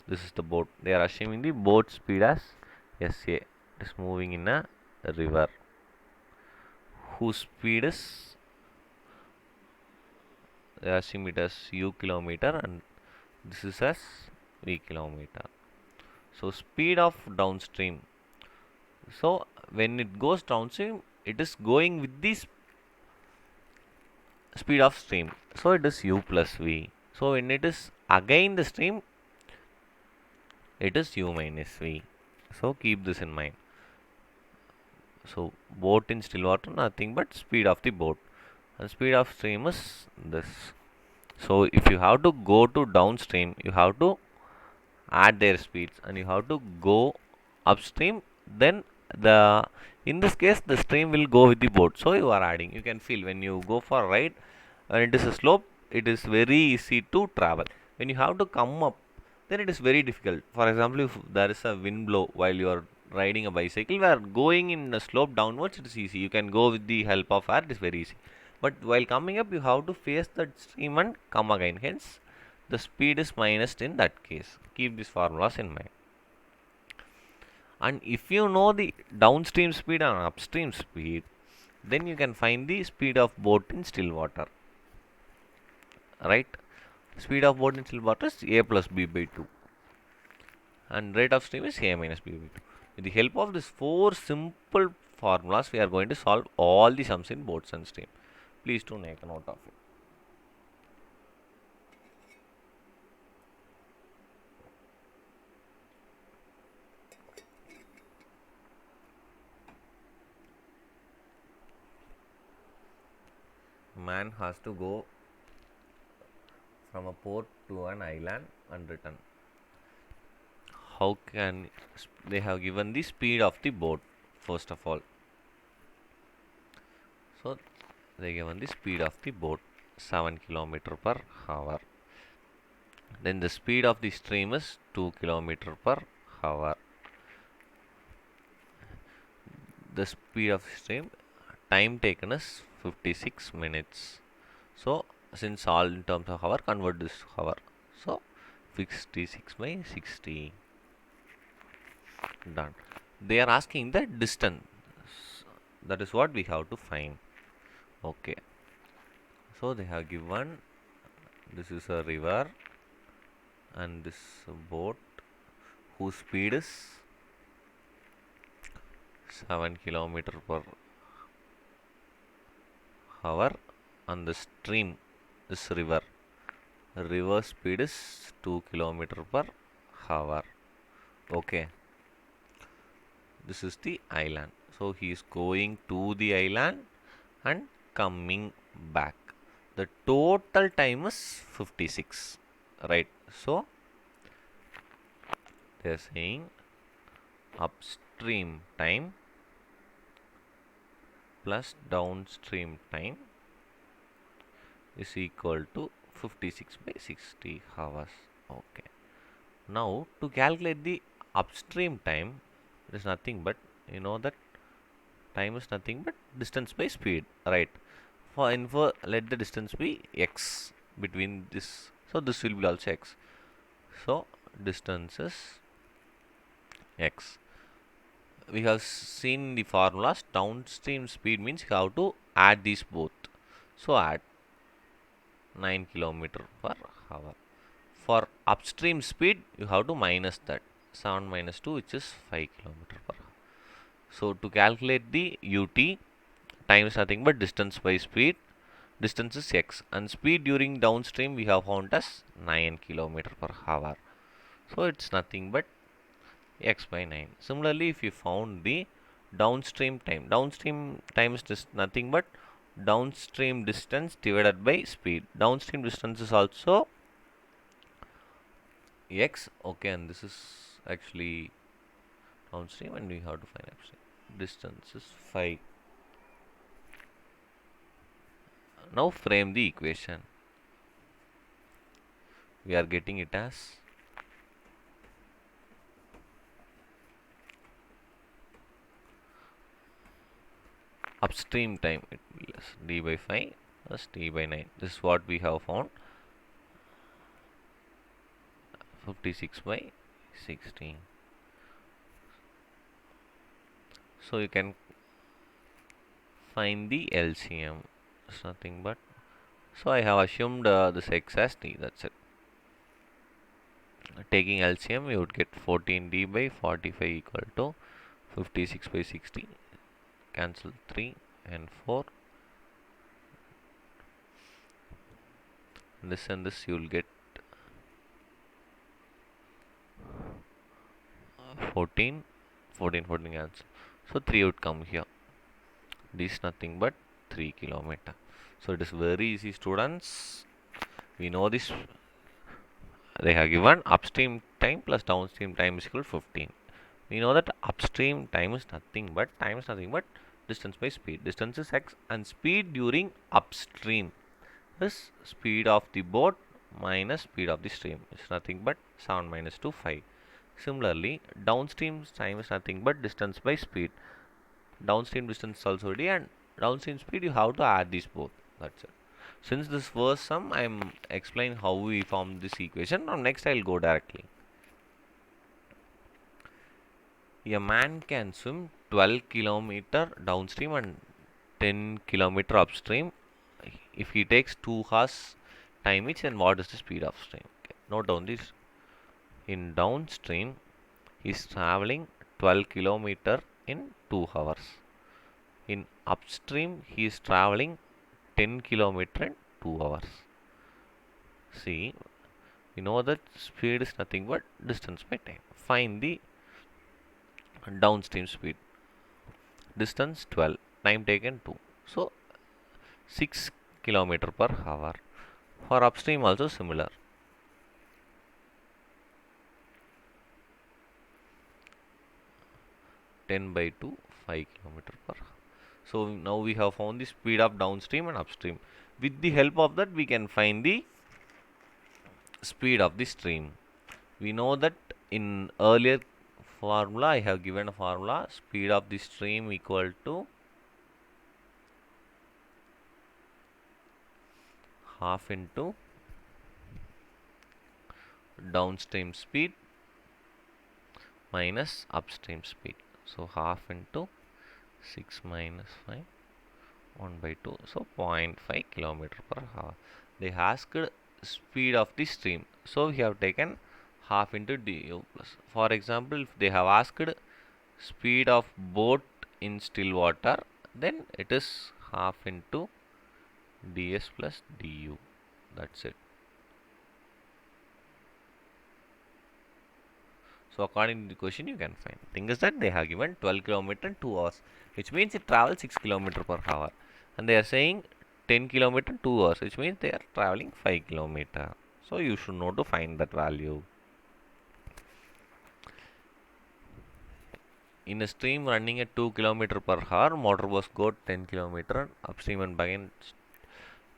this is the boat. They are assuming the boat speed as SA. It is moving in a river whose speed is, they assume it as U kilometer and this is as V kilometer. So speed of downstream. So when it goes downstream, it is going with the speed of stream. So it is U plus V. So when it is again the stream, it is U minus V. So keep this in mind. So boat in still water, nothing but speed of the boat, and speed of stream is this. So if you have to go to downstream, you have to add their speeds and you have to go upstream. Then the, in this case, the stream will go with the boat. So you are adding. You can feel when you go for a ride, when it is a slope, it is very easy to travel. When you have to come up, then it is very difficult. For example, if there is a wind blow while you are riding a bicycle, where going in a slope downwards, it is easy. You can go with the help of air, it is very easy. But while coming up, you have to face the stream and come again. Hence, the speed is minused in that case. Keep these formulas in mind. And if you know the downstream speed and upstream speed, then you can find the speed of boat in still water. Right? Speed of boat in still water is A plus B by 2. And rate of stream is A minus B by 2. With the help of these four simple formulas, we are going to solve all the sums in boats and stream. Please do make a note of it. Man has to go from a port to an island and return. How can they have given the speed of the boat first of all? So they given the speed of the boat. 7 kilometer per hour. Then the speed of the stream is 2 kilometer per hour. The speed of the stream, time taken is 56 minutes. So since all in terms of hour, convert this to hour. So 56 by 60. Done. They are asking the distance. That is what we have to find. Okay. So they have given this is a river and this boat whose speed is 7 kilometer per hour and the stream is river. River speed is 2 kilometer per hour. Okay. This is the island. So he is going to the island and coming back. The total time is 56. Right. So they are saying upstream time plus downstream time is equal to 56 by 60 hours. Okay. Now to calculate the upstream time, it is nothing but that time is nothing but distance by speed, right? For let the distance be x between this. So this will be also x. So distance is x. We have seen the formulas. Downstream speed means you have to add these both. So add 9 kilometer per hour. For upstream speed, you have to minus that 7 minus 2, which is 5 kilometer per hour. So to calculate the ut, time is nothing but distance by speed. Distance is x and speed during downstream we have found as 9 kilometer per hour. So it's nothing but x by 9. Similarly, if you found the downstream time is just nothing but downstream distance divided by speed. Downstream distance is also x. Okay, and this is actually downstream and we have to find upstream. Distance is 5. Now frame the equation. We are getting it as upstream time, it will be less d by 5 plus d by 9. This is what we have found, 56 by 16. So you can find the LCM. It's nothing but, so I have assumed this x as d, that's it. Taking LCM, you would get 14d by 45 equal to 56 by 60. Cancel 3 and 4. This and this you will get 14 cancel. So 3 would come here. This is nothing but 3 kilometer. So it is very easy, students. We know this. They have given upstream time plus downstream time is equal to 15. We know that upstream time is nothing but distance by speed. Distance is x and speed during upstream is speed of the boat minus speed of the stream. It's nothing but 7 minus 2, 5. Similarly, downstream time is nothing but distance by speed. Downstream distance also d and downstream speed you have to add these both. That's it. Since this first sum, I am explaining how we form this equation. Now next I will go directly. A man can swim 12 kilometer downstream and 10 kilometer upstream. If he takes 2 hours time each, then what is the speed of stream? Okay. Note down this. In downstream, he is traveling 12 kilometer in 2 hours. In upstream, he is traveling 10 kilometer in 2 hours. See, we know that speed is nothing but distance by time. Find the downstream speed. Distance 12, time taken 2. So 6 kilometer per hour. For upstream also similar. Ten by 2, 5 kilometer per hour. So now we have found the speed of downstream and upstream. With the help of that, we can find the speed of the stream. We know that in earlier formula, I have given a formula, speed of the stream equal to half into downstream speed minus upstream speed. So half into 6 minus 5, 1 by 2, so 0.5 kilometer per hour. They asked speed of the stream, so we have taken half into du plus. For example, if they have asked speed of boat in still water, then it is half into ds plus du. That's it. So according to the question, you can find. Thing is that they have given 12 kilometer in 2 hours, which means it travels 6 kilometer per hour, and they are saying 10 kilometer 2 hours, which means they are traveling 5 kilometer. So you should know to find that value. In a stream running at 2 kilometer per hour, motor bus go 10 kilometer upstream and back in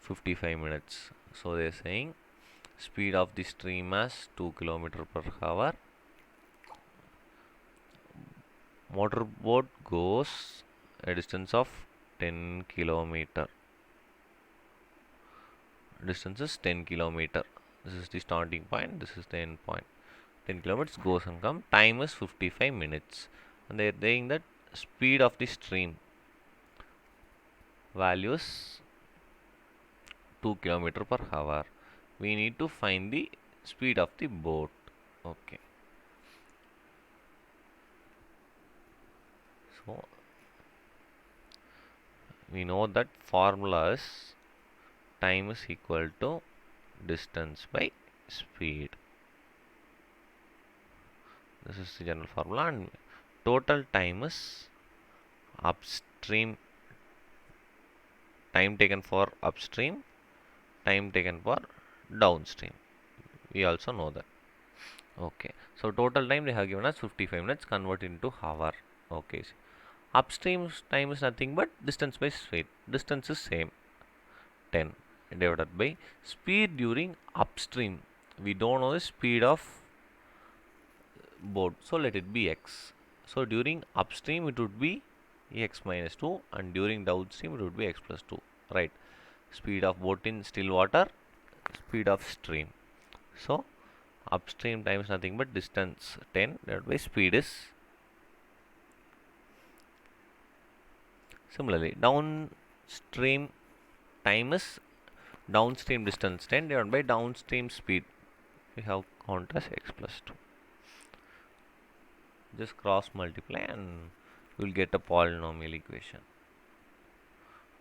55 minutes. So they are saying speed of the stream as 2 kilometer per hour. Motorboat goes a distance of 10 kilometer. Distance is 10 kilometer. This is the starting point, this is the end point. 10 kilometers goes and comes. Time is 55 minutes. And they are saying that speed of the stream values 2 kilometer per hour. We need to find the speed of the boat. Okay. So we know that formula is time is equal to distance by speed. This is the general formula, and total time is upstream, time taken for upstream, time taken for downstream. We also know that. Okay, so total time they have given us 55 minutes, convert into hour. Okay, upstream time is nothing but distance by speed. Distance is same, 10 divided by speed during upstream. We don't know the speed of boat, so let it be x. So during upstream it would be x minus 2, and during downstream it would be x plus 2, right? Speed of boat in still water, speed of stream. So upstream time is nothing but distance 10 divided by speed is. Similarly, downstream time is downstream distance 10 divided by downstream speed. We have count as x plus 2. Just cross multiply and you will get a polynomial equation.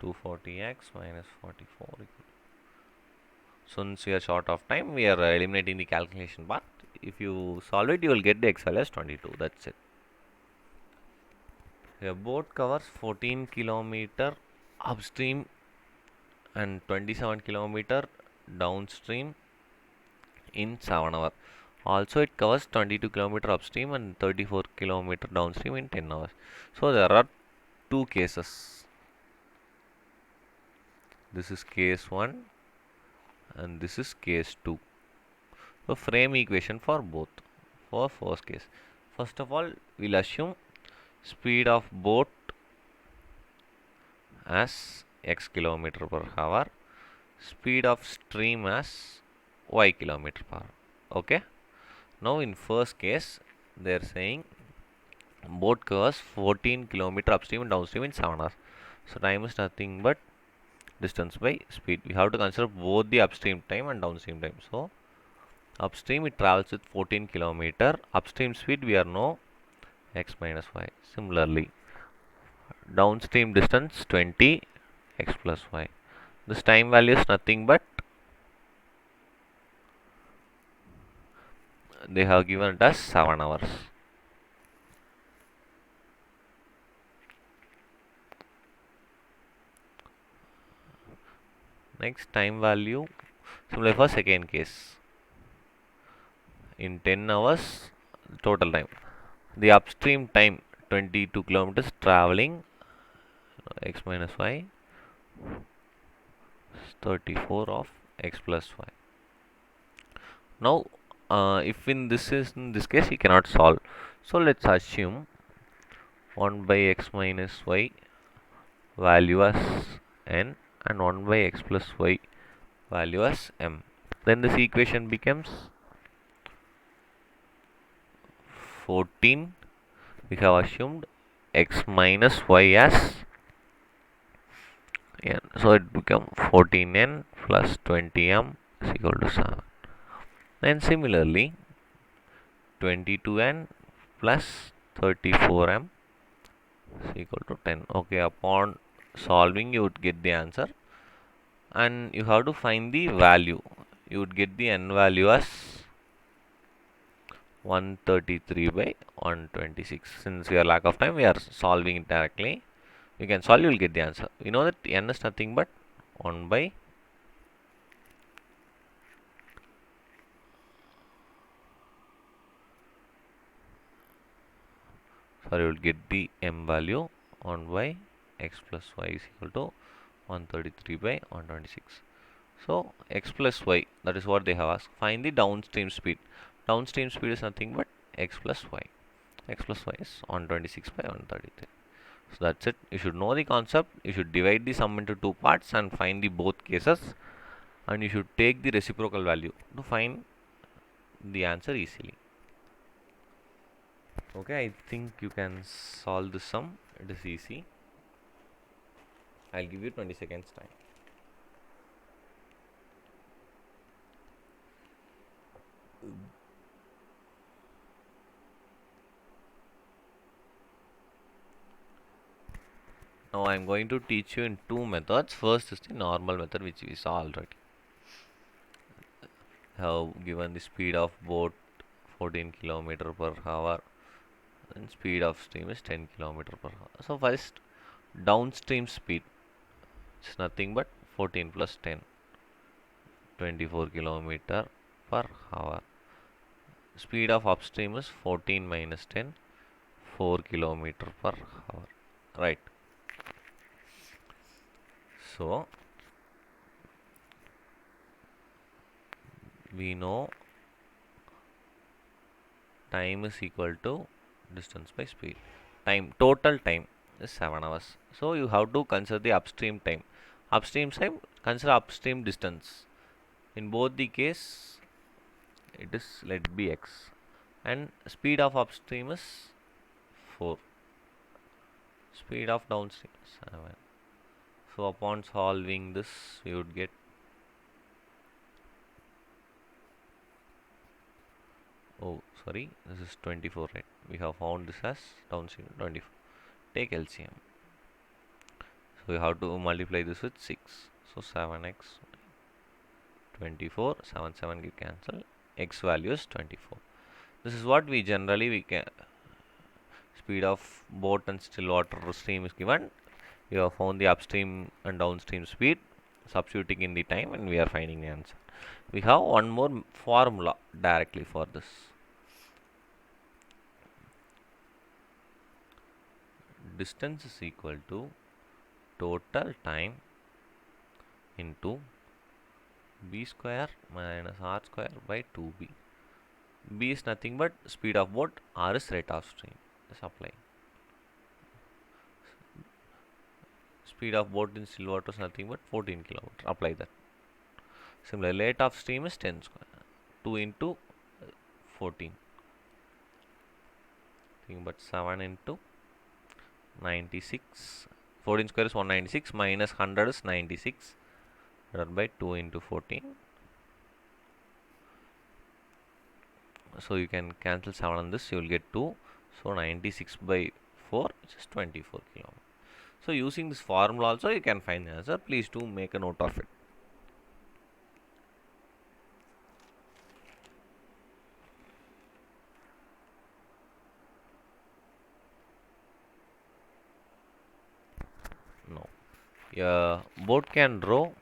240x minus 44 equal. Since we are short of time, we are eliminating the calculation part. If you solve it, you will get the x value as 22. That's it. A boat covers 14 kilometer upstream and 27 kilometer downstream in 7 hours. Also, it covers 22 kilometer upstream and 34 kilometer downstream in 10 hours. So there are two cases. This is case 1 and this is case 2. So frame equation for both. For first case, first of all, we'll assume speed of boat as x kilometer per hour, speed of stream as y kilometer per hour. Okay. Now in first case, they are saying boat covers 14 kilometer upstream and downstream in 7 hours. So time is nothing but distance by speed. We have to consider both the upstream time and downstream time. So upstream it travels with 14 kilometer. Upstream speed we are know x minus y. Similarly, downstream distance 20 x plus y. This time value is nothing but they have given it as 7 hours. Next, time value similar for second case. In 10 hours total time, the upstream time 22 kilometers traveling x minus y 34 of x plus y. Now, if in this case you cannot solve, so let's assume 1 by x minus y value as n and 1 by x plus y value as m. Then this equation becomes 14. We have assumed x minus y as n, so it becomes 14n plus 20m is equal to 7. Then similarly 22n plus 34m is equal to 10. Okay, upon solving you would get the answer, and you have to find the value. You would get the n value as 133 by 126. Since we are lack of time, we are solving it directly. You can solve, you will get the answer. You know that n is nothing but 1 by sorry, you will get the m value 1 by x plus y is equal to 133 by 126. So x plus y, that is what they have asked. Find the downstream speed. Downstream speed is nothing but x plus y. X plus y is 126 by 133. So that's it. You should know the concept. You should divide the sum into two parts and find the both cases, and you should take the reciprocal value to find the answer easily. Okay, I think you can solve this sum. It is easy. I'll give you 20 seconds time. Now I am going to teach you in two methods. First is the normal method, which we saw already. Have given the speed of boat 14 km per hour and speed of stream is 10 km per hour. So first downstream speed is nothing but 14 plus 10, 24 km per hour. Speed of upstream is 14 minus 10, 4 km per hour. Right. So we know time is equal to distance by speed. Total time is 7 hours. So you have to consider the upstream time. Upstream time, consider upstream distance. In both the case, it is let be x. And speed of upstream is 4. Speed of downstream is 7. So upon solving this, we would get this is 24, right? We have found this as downstream 24. Take LCM. So you have to multiply this with 6. So 7x 24, 7 7 get cancel. X value is 24. This is what we can speed of boat and still water stream is given. We have found the upstream and downstream speed, substituting in the time, and we are finding the answer. We have one more formula directly for this. Distance is equal to total time into b square minus r square by 2b. B is nothing but speed of boat, r is rate of stream. Just apply. Speed of boat in still water is nothing but 14 km. Apply that. Similarly, rate of stream is 10 square. 2 into 14. Nothing but 7 into 96. 14 square is 196 minus 100 is 96 divided by 2 into 14. So you can cancel 7 on this, you will get 2. So 96 by 4, which is 24 km. So using this formula also you can find the answer. Please do make a note of it. No. A boat can row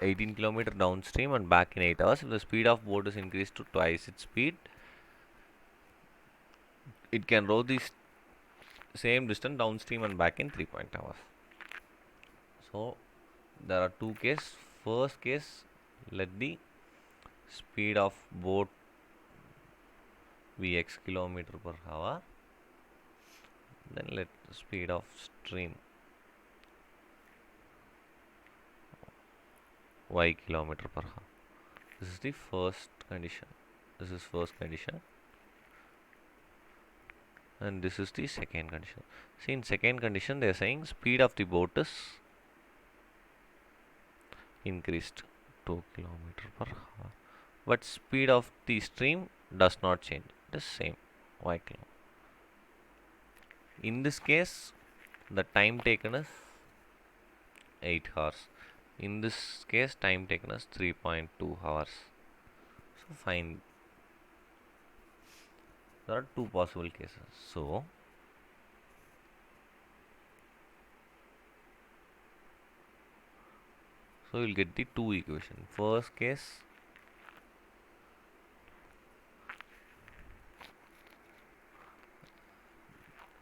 18 km downstream and back in 8 hours. If the speed of boat is increased to twice its speed, it can row the same distance downstream and back in 3.0 hours. So there are two cases. First case, let the speed of boat be x kilometer per hour. Then let the speed of stream y kilometer per hour. This is the first condition. This is first condition. And this is the second condition. See, in second condition they are saying speed of the boat is increased 2 kilometer per hour, but speed of the stream does not change. It is same y kilometer. In this case, the time taken is 8 hours. In this case, time taken is 3.2 hours. So find, there are two possible cases. So you'll get the two equation. First case,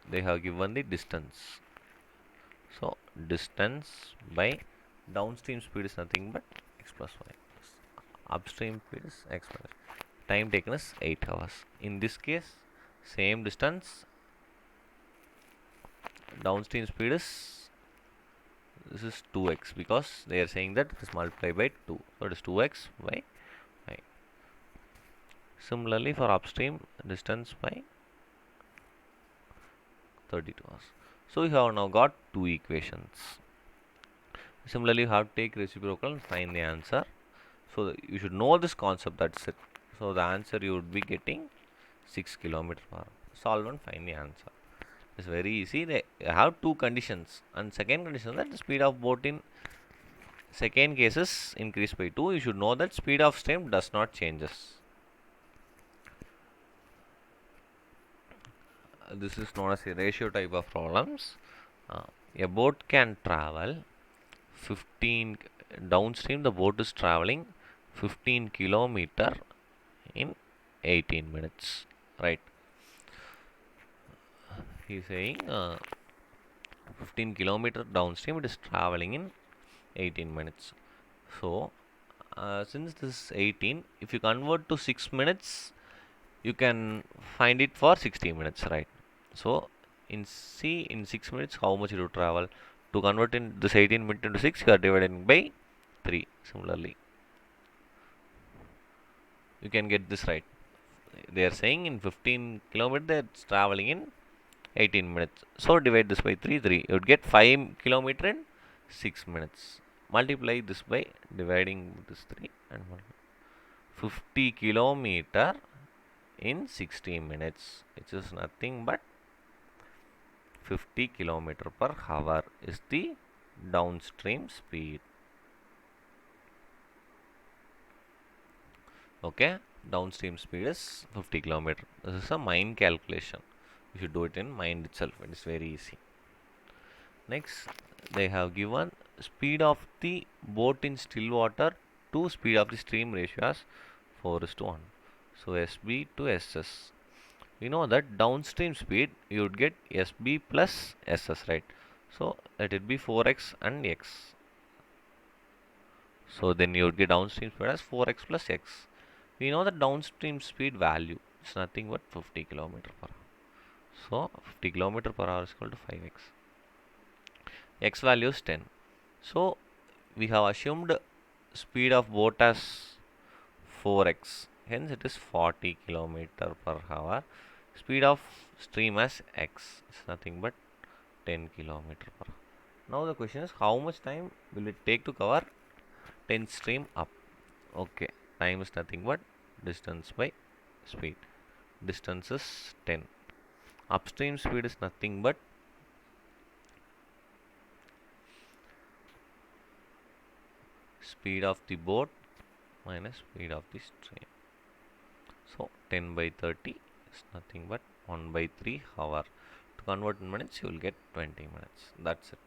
they have given the distance. So distance by downstream speed is nothing but x plus y. Upstream speed is x plus y. Time taken is 8 hours. In this case, same distance, downstream speed is, this is 2x, because they are saying that it is multiplied by 2. So it is 2x by y. Similarly for upstream, distance by 32 hours. So you have now got two equations. Similarly, you have to take reciprocal and find the answer. So you should know this concept, that's it. So the answer you would be getting 6 km per hour. Solve and find the answer. It's very easy. They have two conditions, and second condition that the speed of boat in second case is increased by 2. You should know that speed of stream does not changes. This is known as a ratio type of problems. A boat can travel 15 downstream. The boat is traveling 15 kilometer in 18 minutes, right? He is saying 15 kilometer downstream it is traveling in 18 minutes. So since this is 18, if you convert to 6 minutes, you can find it for 60 minutes, right? So in 6 minutes how much you travel. To convert in this 18 minutes into 6, you are dividing by 3. Similarly, you can get this right. They are saying in 15 kilometers they are traveling in 18 minutes. So divide this by 3. You would get 5 kilometer in 6 minutes. Multiply this by dividing this 3 and 50 kilometer in 60 minutes, which is nothing but 50 kilometer per hour is the downstream speed. Okay, downstream speed is 50 kilometer. This is a mind calculation. You should do it in mind itself. It is very easy. Next, they have given speed of the boat in still water to speed of the stream ratio as 4:1. So SB to SS. We know that downstream speed you would get SB plus SS, right? So let it be 4x and x. So then you would get downstream speed as 4x plus x. We know the downstream speed value is nothing but 50 kilometer per hour. So 50 kilometer per hour is equal to 5x. X value is 10. So we have assumed speed of boat as 4x. Hence it is 40 kilometer per hour. Speed of stream as x is nothing but 10 kilometer per hour. Now the question is how much time will it take to cover 10 stream up? Okay, time is nothing but distance by speed. Distance is 10. Upstream speed is nothing but speed of the boat minus speed of the stream. So 10 by 30 is nothing but 1 by 3 hour. To convert in minutes, you will get 20 minutes. That's it.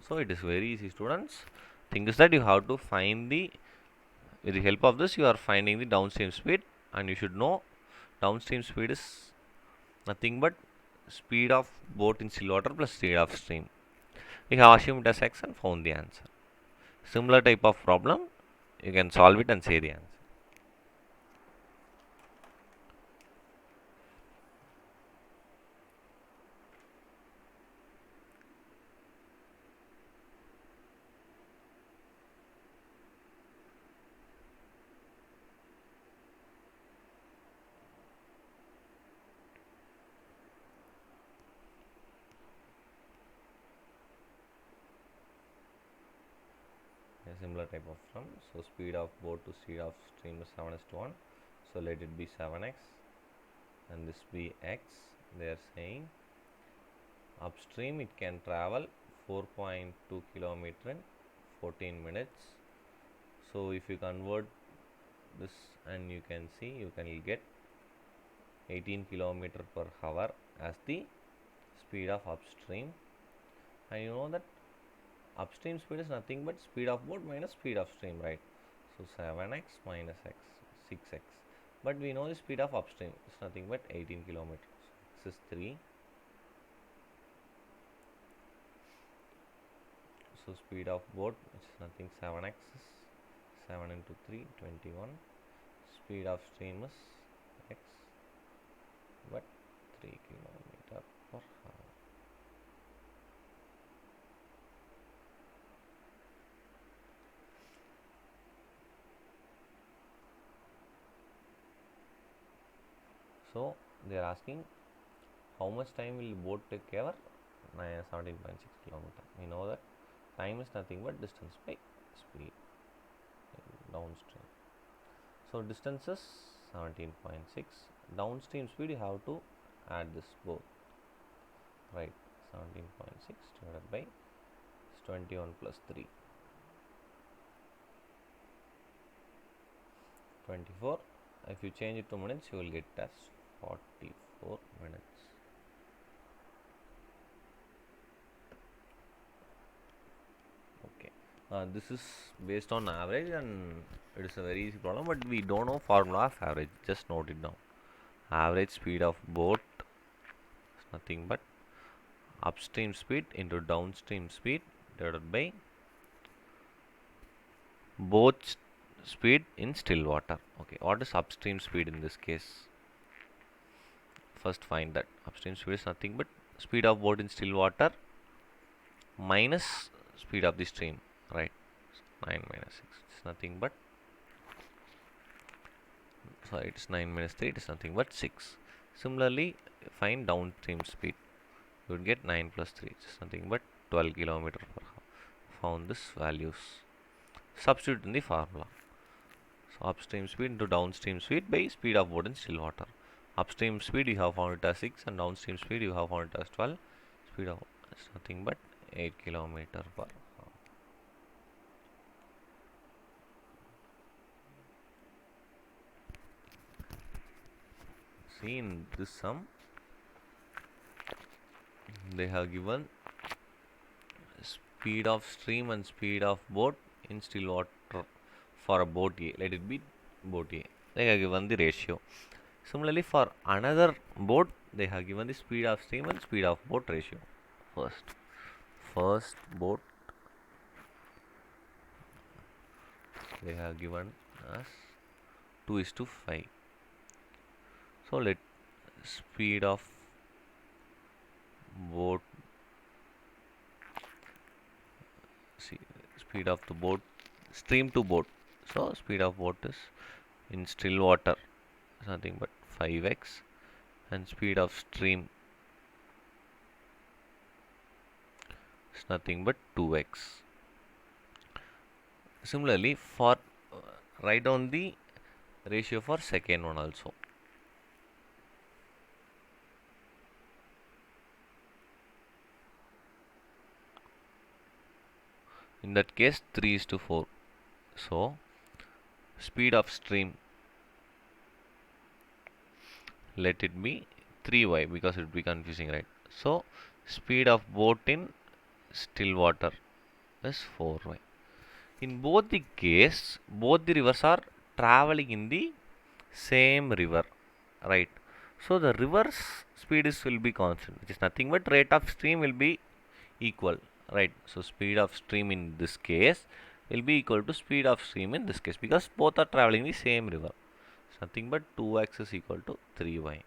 So it is very easy, students. Thing is that you have to find with the help of this, you are finding the downstream speed, and you should know downstream speed is nothing but speed of boat in still water plus speed of stream. We have assumed it as x and found the answer. Similar type of problem, you can solve it and say the answer. A similar type of problem. So speed of boat to speed of stream is 7:1. So let it be 7x and this be x. They are saying upstream it can travel 4.2 kilometer in 14 minutes. So if you convert this and you can see, you can get 18 kilometer per hour as the speed of upstream, and you know that upstream speed is nothing but speed of boat minus speed of stream, right? So 7x minus x, 6x, but we know the speed of upstream is nothing but 18 kilometers. X is 3. So speed of boat, which is nothing, 7x is 7 into 3, 21. Speed of stream is x, but 3 kilometer per hour. So they are asking how much time will boat take cover? 17.6 kilometer. We know that time is nothing but distance by speed downstream. So distance is 17.6. Downstream speed you have to add this both, right? 17.6 divided by 21 plus 3, 24. If you change it to minutes, you will get as 44 minutes. Okay, this is based on average and it is a very easy problem, but we don't know formula of average. Just note it down. Average speed of boat is nothing but upstream speed into downstream speed divided by both speed in still water. Okay, what is upstream speed in this case? First find that upstream speed is nothing but speed of boat in still water minus speed of the stream, right? 9 minus 6, it's nothing but, sorry, it's 9 minus 3, it is nothing but 6. Similarly, find downstream speed. You would get 9 plus 3, it's nothing but 12 kilometer per hour. Found this values. Substitute in the formula. So upstream speed into downstream speed by speed of boat in still water. Upstream speed you have found it as 6 and downstream speed you have found it as 12. Speed of it's nothing but 8 kilometer per hour. See in this sum, they have given speed of stream and speed of boat in still water for a boat A. Let it be boat A. They have given the ratio. Similarly, for another boat, they have given the speed of stream and speed of boat ratio. First boat, they have given us 2:5. So let speed of boat, see, speed of the boat, stream to boat. So speed of boat is in still water is nothing but 5x, and speed of stream is nothing but 2x. Similarly, for write down the ratio for second one also. In that case, 3:4. So speed of stream, let it be 3y because it will be confusing, right? So speed of boat in still water is 4y. In both the case, both the rivers are traveling in the same river, right? So the river's speed will be constant, which is nothing but rate of stream will be equal, right? So speed of stream in this case will be equal to speed of stream in this case, because both are traveling the same river. It's nothing but 2x is equal to 3y.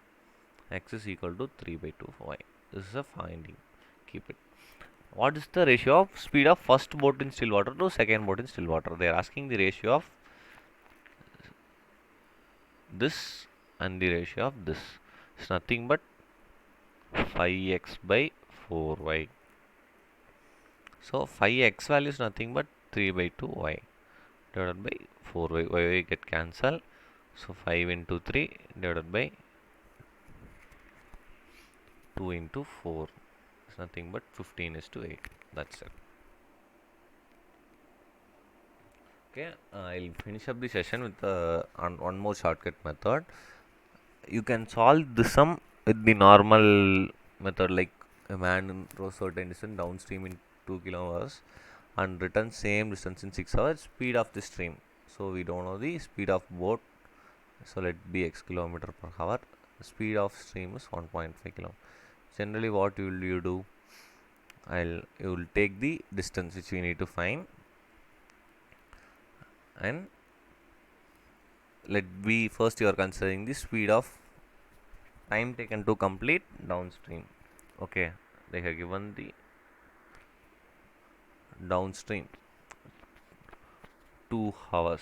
X is equal to 3 by 2y. This is a finding. Keep it. What is the ratio of speed of first boat in still water to second boat in still water? They are asking the ratio of this and the ratio of this. It's nothing but 5x by 4y. So 5x value is nothing but 3 by 2y divided by 4y. Y get cancelled. So 5 into 3 divided by 2 into 4. It's nothing but 15 is to 8. That's it. Okay, I'll finish up the session with one more shortcut method. You can solve the sum with the normal method, like a man rows certain distance downstream in 2 kilometers and returns same distance in 6 hours. Speed of the stream. So we don't know the speed of boat. So let be x kilometer per hour. The speed of stream is 1.5 kilometer. Generally, what will you do? You will take the distance which we need to find, and let be first you are considering the speed of time taken to complete downstream. Okay, they have given the downstream 2 hours,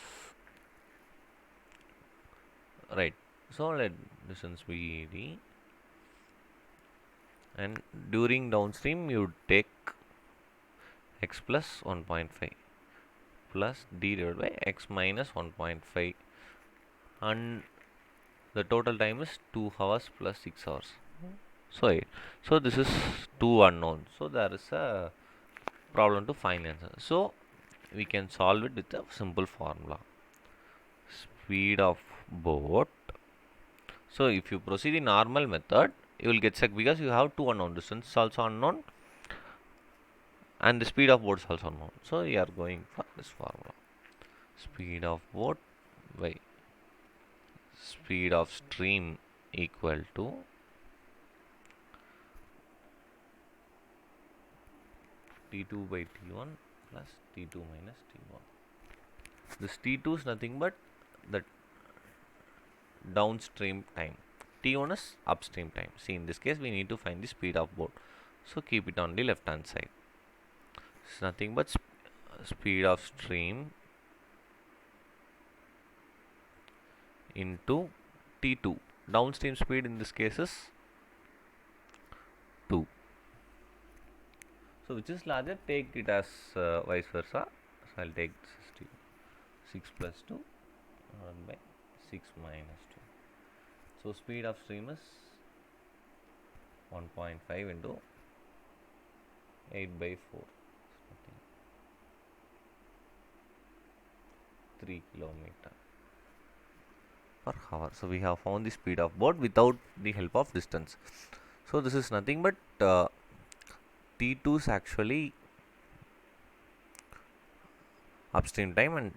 right? So let distance be d, and during downstream you take x plus 1.5 plus d divided by x minus 1.5, and the total time is 2 hours plus 6 hours. So, so this is 2 unknown. So there is a problem to find answer. So we can solve it with a simple formula. Speed of boat. So if you proceed in normal method, you will get stuck because you have two unknown. Distance is also unknown and the speed of boat is also unknown. So you are going for this formula. Speed of boat by speed of stream equal to T2 by T1 plus T2 minus T1. This T2 is nothing but the downstream time. T1 is upstream time. See, in this case, we need to find the speed of boat. So keep it on the left hand side. It's nothing but speed of stream into T2. Downstream speed in this case is 2. So which is larger? Take it as vice versa. So I'll take 6 plus 2 divided by 6 minus 2. So speed of stream is 1.5 into 8 by 4. 3 kilometer per hour. So we have found the speed of boat without the help of distance. So this is nothing but T2 is actually upstream time and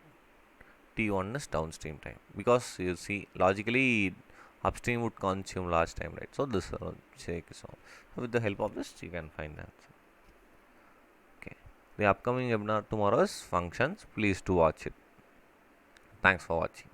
T1 is downstream time, because you see logically upstream would consume large time, right? So this check is on. So with the help of this you can find the answer. Okay, the upcoming webinar tomorrow is functions. Please do watch it. Thanks for watching.